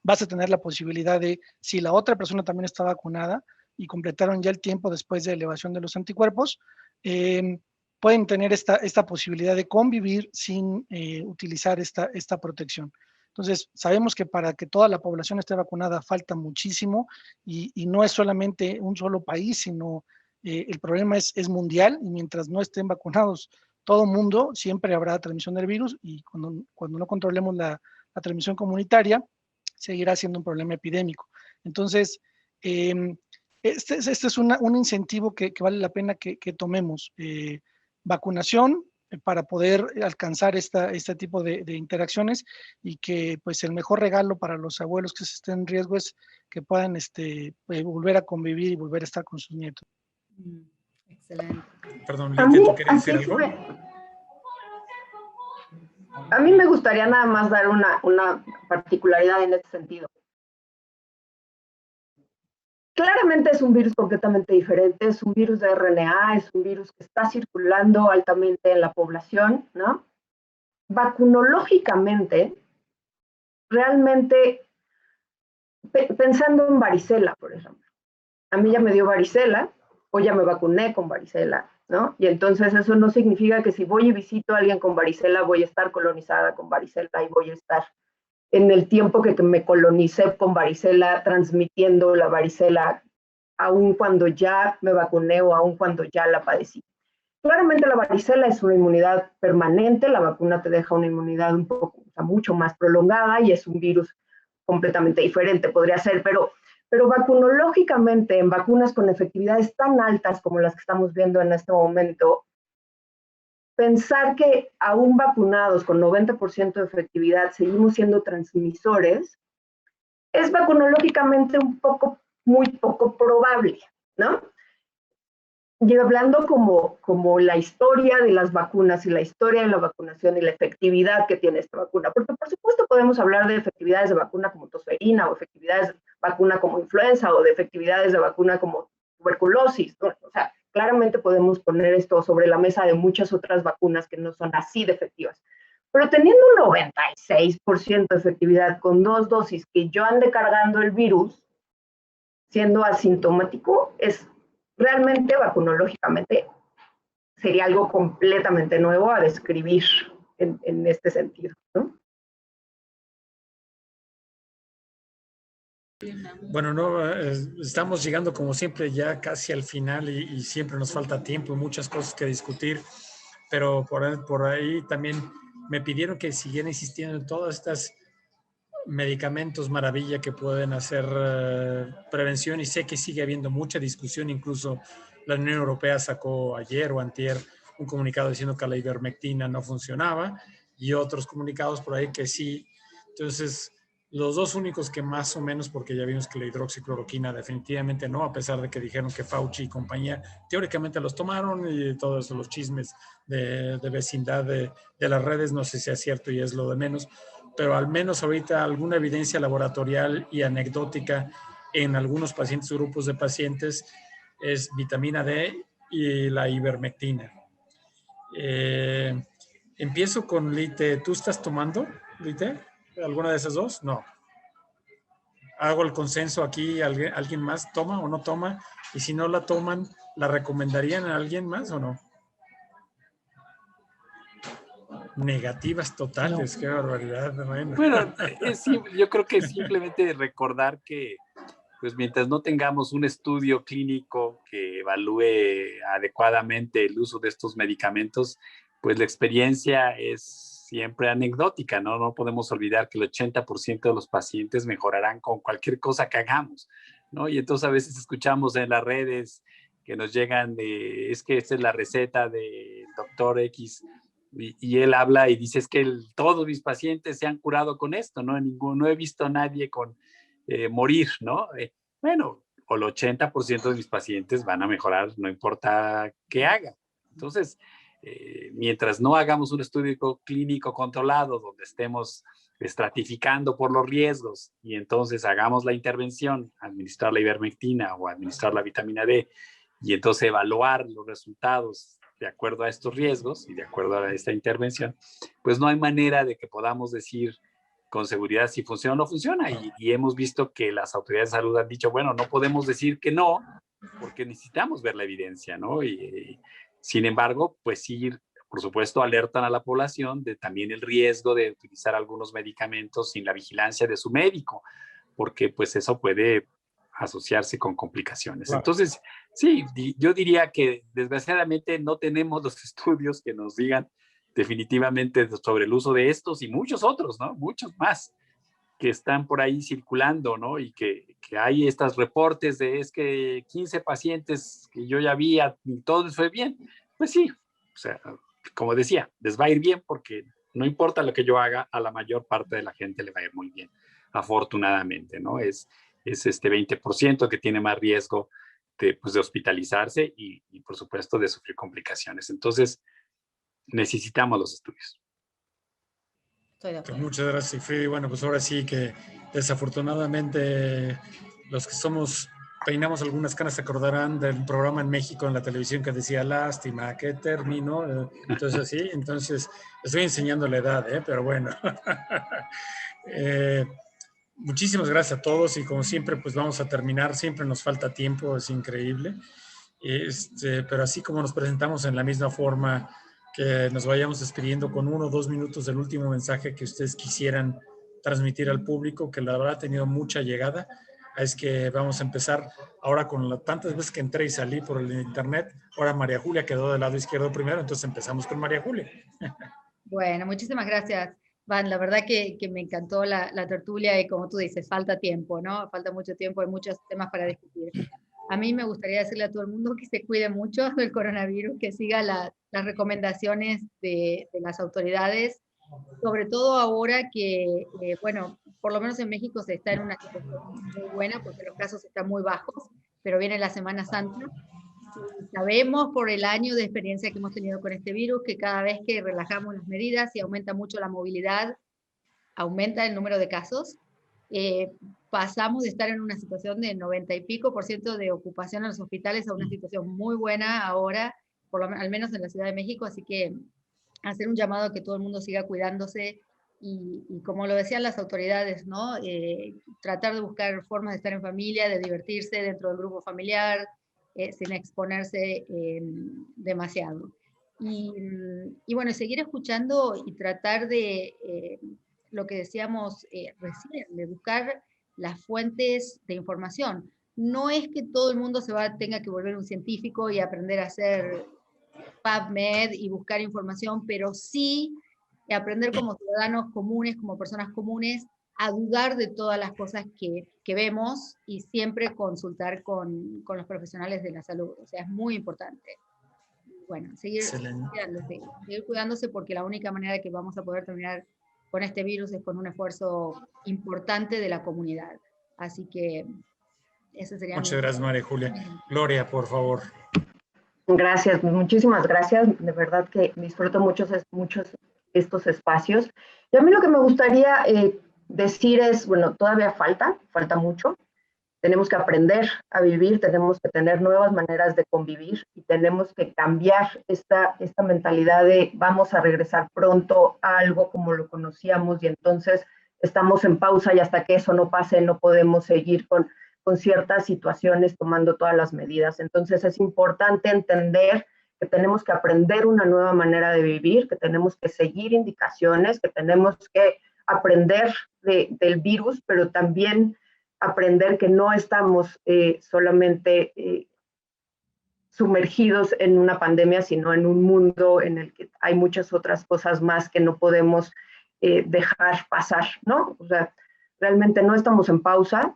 vas a tener la posibilidad de, si la otra persona también está vacunada y completaron ya el tiempo después de elevación de los anticuerpos, pueden tener esta posibilidad de convivir sin utilizar esta protección. Entonces, sabemos que para que toda la población esté vacunada falta muchísimo y no es solamente un solo país, sino el problema es mundial y mientras no estén vacunados todo el mundo, siempre habrá transmisión del virus y cuando no controlemos la transmisión comunitaria, seguirá siendo un problema epidémico. Entonces, este es un incentivo que vale la pena que tomemos. Vacunación para poder alcanzar este tipo de interacciones y que pues el mejor regalo para los abuelos que se estén en riesgo es que puedan volver a convivir y volver a estar con sus nietos. Excelente. Perdón, Lite, ¿tú querías decir algo? A mí me gustaría nada más dar una particularidad en este sentido. Claramente es un virus completamente diferente, es un virus de RNA, es un virus que está circulando altamente en la población, ¿no? Vacunológicamente, realmente, pensando en varicela, por ejemplo, a mí ya me dio varicela, o ya me vacuné con varicela, ¿no? Y entonces eso no significa que si voy y visito a alguien con varicela, voy a estar colonizada con varicela y voy a estar en el tiempo que me colonicé con varicela, transmitiendo la varicela, aun cuando ya me vacuné o aun cuando ya la padecí. Claramente la varicela es una inmunidad permanente, la vacuna te deja una inmunidad un poco, o sea, mucho más prolongada y es un virus completamente diferente, podría ser, pero vacunológicamente en vacunas con efectividades tan altas como las que estamos viendo en este momento, pensar que aún vacunados con 90% de efectividad seguimos siendo transmisores, es vacunológicamente muy poco probable, ¿no? Y hablando como la historia de las vacunas y la historia de la vacunación y la efectividad que tiene esta vacuna, porque por supuesto podemos hablar de efectividades de vacuna como tosferina o efectividades de vacuna como influenza o de efectividades de vacuna como tuberculosis, ¿no? O sea, claramente podemos poner esto sobre la mesa de muchas otras vacunas que no son así de efectivas. Pero teniendo un 96% de efectividad con 2 dosis que yo ande cargando el virus, siendo asintomático, es realmente vacunológicamente sería algo completamente nuevo a describir en este sentido, ¿no? Bueno, no, estamos llegando como siempre ya casi al final y siempre nos falta tiempo y muchas cosas que discutir, pero por ahí también me pidieron que siguiera insistiendo en todas estas medicamentos maravilla que pueden hacer prevención, y sé que sigue habiendo mucha discusión. Incluso la Unión Europea sacó ayer o antier un comunicado diciendo que la ivermectina no funcionaba y otros comunicados por ahí que sí. Entonces, los dos únicos que más o menos, porque ya vimos que la hidroxicloroquina definitivamente no, a pesar de que dijeron que Fauci y compañía teóricamente los tomaron, y todos los chismes de vecindad de las redes, no sé si es cierto y es lo de menos, pero al menos ahorita alguna evidencia laboratorial y anecdótica en algunos pacientes, grupos de pacientes, es vitamina D y la ivermectina. Empiezo con Lite. ¿Tú estás tomando, Lite? ¿Alguna de esas dos? No. Hago el consenso aquí. ¿Alguien más toma o no toma? Y si no la toman, ¿la recomendarían a alguien más o no? Negativas totales, no. Qué barbaridad. Bueno, yo creo que simplemente recordar que pues mientras no tengamos un estudio clínico que evalúe adecuadamente el uso de estos medicamentos, pues la experiencia es siempre anecdótica, ¿no? No podemos olvidar que el 80% de los pacientes mejorarán con cualquier cosa que hagamos, ¿no? Y entonces a veces escuchamos en las redes que nos llegan de, es que esta es la receta del doctor X, y él habla y dice, es que todos mis pacientes se han curado con esto, ¿no? No he visto a nadie con morir, ¿no? Bueno, o el 80% de mis pacientes van a mejorar, no importa qué haga. Entonces, mientras no hagamos un estudio clínico controlado donde estemos estratificando por los riesgos y entonces hagamos la intervención, administrar la ivermectina o administrar la vitamina D y entonces evaluar los resultados de acuerdo a estos riesgos y de acuerdo a esta intervención, pues no hay manera de que podamos decir con seguridad si funciona o no funciona. Y hemos visto que las autoridades de salud han dicho, bueno, no podemos decir que no, porque necesitamos ver la evidencia, ¿no? Y sin embargo, pues sí, por supuesto, alertan a la población de también el riesgo de utilizar algunos medicamentos sin la vigilancia de su médico, porque pues eso puede asociarse con complicaciones. Claro. Entonces, sí, yo diría que desgraciadamente no tenemos los estudios que nos digan definitivamente sobre el uso de estos y muchos otros, ¿no? Muchos más que están por ahí circulando, ¿no? Y que hay estos reportes de es que 15 pacientes que yo ya vi, y todo les fue bien. Pues sí, o sea, como decía, les va a ir bien porque no importa lo que yo haga, a la mayor parte de la gente le va a ir muy bien, afortunadamente, ¿no? Es este 20% que tiene más riesgo de hospitalizarse y, por supuesto, de sufrir complicaciones. Entonces, necesitamos los estudios. Muchas gracias, Frida. Bueno, pues ahora sí que desafortunadamente los que peinamos algunas canas se acordarán del programa en México en la televisión que decía lástima que terminó. Entonces sí, entonces estoy enseñando la edad, pero bueno. Muchísimas gracias a todos y como siempre pues vamos a terminar, siempre nos falta tiempo, es increíble. Pero así como nos presentamos en la misma forma, que nos vayamos despidiendo con 1 o 2 minutos del último mensaje que ustedes quisieran transmitir al público, que la verdad ha tenido mucha llegada. Es que vamos a empezar ahora con tantas veces que entré y salí por el internet. Ahora María Julia quedó del lado izquierdo primero, entonces empezamos con María Julia. Bueno, muchísimas gracias, Van. La verdad que me encantó la tertulia y como tú dices, falta tiempo, ¿no? Falta mucho tiempo, hay muchos temas para discutir. A mí me gustaría decirle a todo el mundo que se cuide mucho del coronavirus, que siga las recomendaciones de las autoridades, sobre todo ahora que, bueno, por lo menos en México se está en una situación muy buena porque los casos están muy bajos, pero viene la Semana Santa. Y sabemos por el año de experiencia que hemos tenido con este virus que cada vez que relajamos las medidas y aumenta mucho la movilidad, aumenta el número de casos. Pasamos de estar en una situación de 90 y pico % de ocupación en los hospitales a una situación muy buena ahora, al menos en la Ciudad de México, así que hacer un llamado a que todo el mundo siga cuidándose y como lo decían las autoridades, ¿no? Tratar de buscar formas de estar en familia, de divertirse dentro del grupo familiar, sin exponerse demasiado. y bueno, seguir escuchando y tratar de, lo que decíamos recién, de buscar las fuentes de información. No es que todo el mundo tenga que volver un científico y aprender a hacer PubMed y buscar información, pero sí aprender como ciudadanos comunes, como personas comunes, a dudar de todas las cosas que vemos y siempre consultar con los profesionales de la salud. O sea, es muy importante. Bueno, seguir cuidándose, porque la única manera que vamos a poder terminar con este virus es con un esfuerzo importante de la comunidad. Así que ese sería Muchas gracias, María Julia. Gloria, por favor. Gracias, muchísimas gracias. De verdad que disfruto muchos estos espacios. Y a mí lo que me gustaría decir es, bueno, todavía falta mucho. Tenemos que aprender a vivir, tenemos que tener nuevas maneras de convivir y tenemos que cambiar esta mentalidad de vamos a regresar pronto a algo como lo conocíamos y entonces estamos en pausa y hasta que eso no pase no podemos seguir con ciertas situaciones tomando todas las medidas. Entonces es importante entender que tenemos que aprender una nueva manera de vivir, que tenemos que seguir indicaciones, que tenemos que aprender del virus, pero también aprender que no estamos solamente sumergidos en una pandemia, sino en un mundo en el que hay muchas otras cosas más que no podemos dejar pasar, ¿no? O sea, realmente no estamos en pausa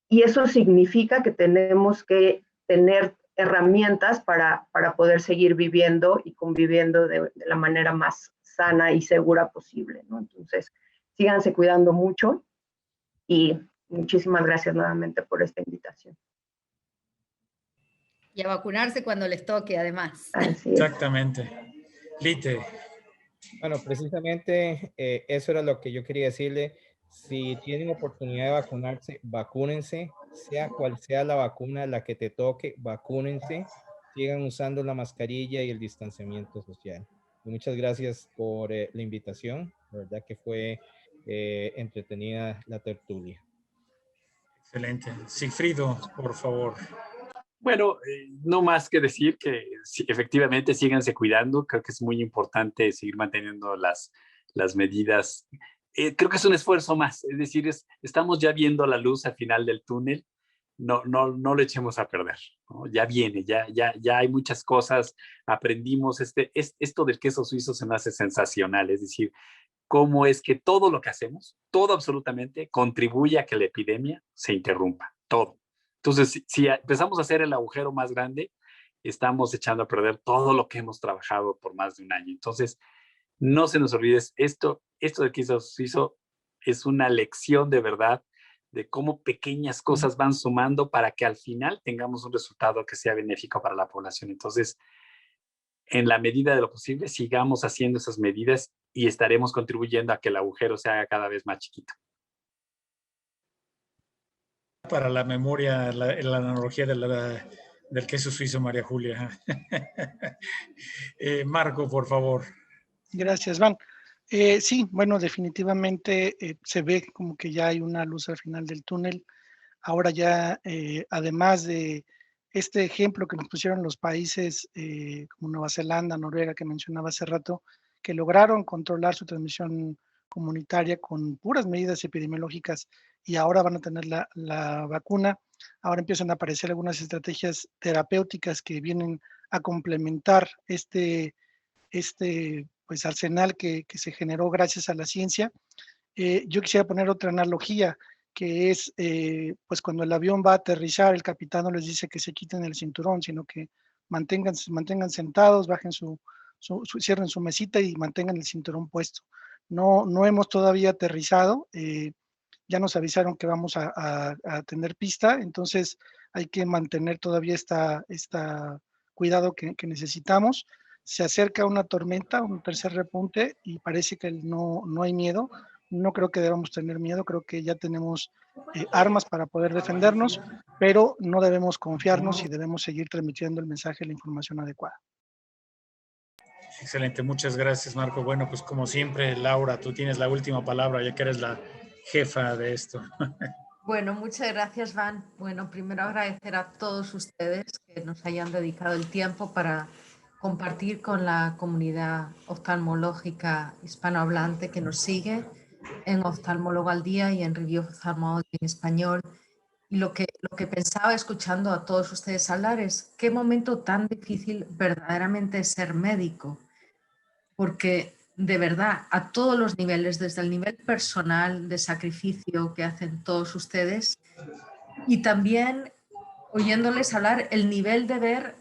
y eso significa que tenemos que tener herramientas para poder seguir viviendo y conviviendo de la manera más sana y segura posible, ¿no? Entonces, síganse cuidando mucho y muchísimas gracias nuevamente por esta invitación. Y a vacunarse cuando les toque, además. Así es. Exactamente. Lite. Bueno, precisamente eso era lo que yo quería decirle. Si tienen oportunidad de vacunarse, vacúnense, sea cual sea la vacuna, la que te toque, vacúnense, sigan usando la mascarilla y el distanciamiento social. Y muchas gracias por la invitación, la verdad que fue entretenida la tertulia. Excelente. Sigfrido, por favor. Bueno, no más que decir que sí, efectivamente síganse cuidando. Creo que es muy importante seguir manteniendo las medidas. Creo que es un esfuerzo más. Es decir, estamos ya viendo la luz al final del túnel. No lo echemos a perder, ¿no? Ya viene, ya hay muchas cosas. Aprendimos esto del queso suizo se me hace sensacional. Es decir, cómo es que todo lo que hacemos, todo absolutamente, contribuye a que la epidemia se interrumpa. Todo. Entonces, si empezamos a hacer el agujero más grande, estamos echando a perder todo lo que hemos trabajado por más de un año. Entonces, no se nos olvide, esto de queso suizo es una lección de verdad de cómo pequeñas cosas van sumando para que al final tengamos un resultado que sea benéfico para la población. Entonces, en la medida de lo posible, sigamos haciendo esas medidas y estaremos contribuyendo a que el agujero se haga cada vez más chiquito. Para la memoria, la analogía del queso suizo, María Julia. Marco, por favor. Gracias, Van. Sí, bueno, definitivamente se ve como que ya hay una luz al final del túnel. Ahora ya, además de este ejemplo que nos pusieron los países como Nueva Zelanda, Noruega, que mencionaba hace rato, que lograron controlar su transmisión comunitaria con puras medidas epidemiológicas y ahora van a tener la vacuna. Ahora empiezan a aparecer algunas estrategias terapéuticas que vienen a complementar este pues, arsenal que se generó gracias a la ciencia. Yo quisiera poner otra analogía, que es, pues cuando el avión va a aterrizar, el capitán no les dice que se quiten el cinturón, sino que mantengan sentados, bajen cierren su mesita y mantengan el cinturón puesto. No hemos todavía aterrizado, ya nos avisaron que vamos a tener pista, entonces hay que mantener todavía esta cuidado que necesitamos. Se acerca una tormenta, un tercer repunte y parece que no hay miedo. No creo que debamos tener miedo, creo que ya tenemos armas para poder defendernos, pero no debemos confiarnos y debemos seguir transmitiendo el mensaje y la información adecuada. Excelente, muchas gracias, Marco. Bueno, pues como siempre, Laura, tú tienes la última palabra, ya que eres la jefa de esto. Bueno, muchas gracias, Van. Bueno, primero agradecer a todos ustedes que nos hayan dedicado el tiempo para compartir con la comunidad oftalmológica hispanohablante que nos sigue en Oftalmólogo al Día y en Review of Ophthalmology en español. Y lo que pensaba escuchando a todos ustedes hablar es qué momento tan difícil verdaderamente es ser médico, porque de verdad a todos los niveles, desde el nivel personal de sacrificio que hacen todos ustedes y también oyéndoles hablar el nivel de ver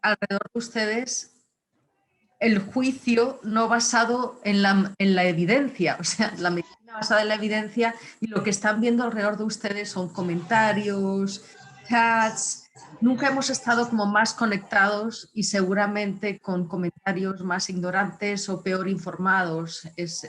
alrededor de ustedes el juicio no basado en la evidencia, o sea, la medicina basada en la evidencia, y lo que están viendo alrededor de ustedes son comentarios, chats. Nunca hemos estado como más conectados y seguramente con comentarios más ignorantes o peor informados. Es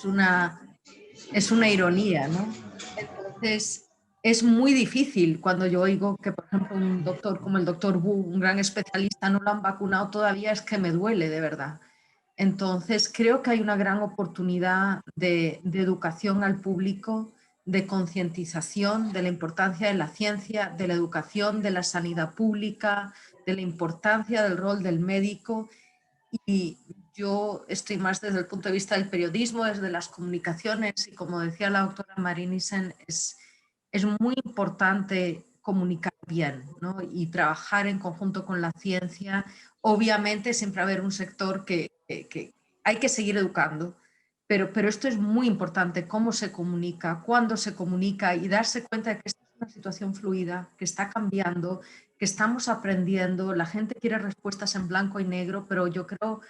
una ironía, ¿no? Entonces, es muy difícil cuando yo oigo que, por ejemplo, un doctor como el doctor Wu, un gran especialista, no lo han vacunado todavía, es que me duele de verdad. Entonces, creo que hay una gran oportunidad de educación al público, de concientización de la importancia de la ciencia, de la educación, de la sanidad pública, de la importancia del rol del médico. Y yo estoy más desde el punto de vista del periodismo, desde las comunicaciones, y como decía la doctora Marinisen, es muy importante comunicar bien, ¿no? Y trabajar en conjunto con la ciencia. Obviamente siempre va a haber un sector que hay que seguir educando, pero esto es muy importante, cómo se comunica, cuándo se comunica y darse cuenta de que esta es una situación fluida, que está cambiando, que estamos aprendiendo, la gente quiere respuestas en blanco y negro, pero yo creo,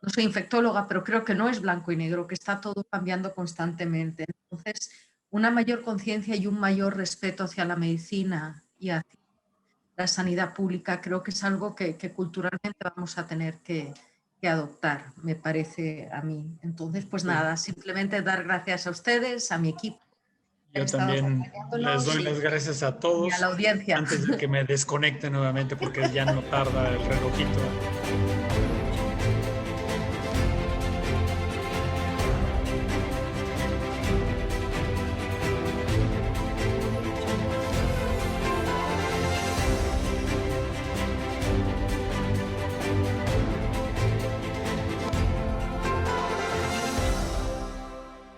no soy infectóloga, pero creo que no es blanco y negro, que está todo cambiando constantemente. Entonces, una mayor conciencia y un mayor respeto hacia la medicina y hacia la sanidad pública creo que es algo que culturalmente vamos a tener que adoptar, me parece a mí. Entonces, pues nada, simplemente dar gracias a ustedes, a mi equipo. Yo también les doy las gracias a todos. Y a la audiencia. Antes de que me desconecte nuevamente, porque ya no tarda el relojito.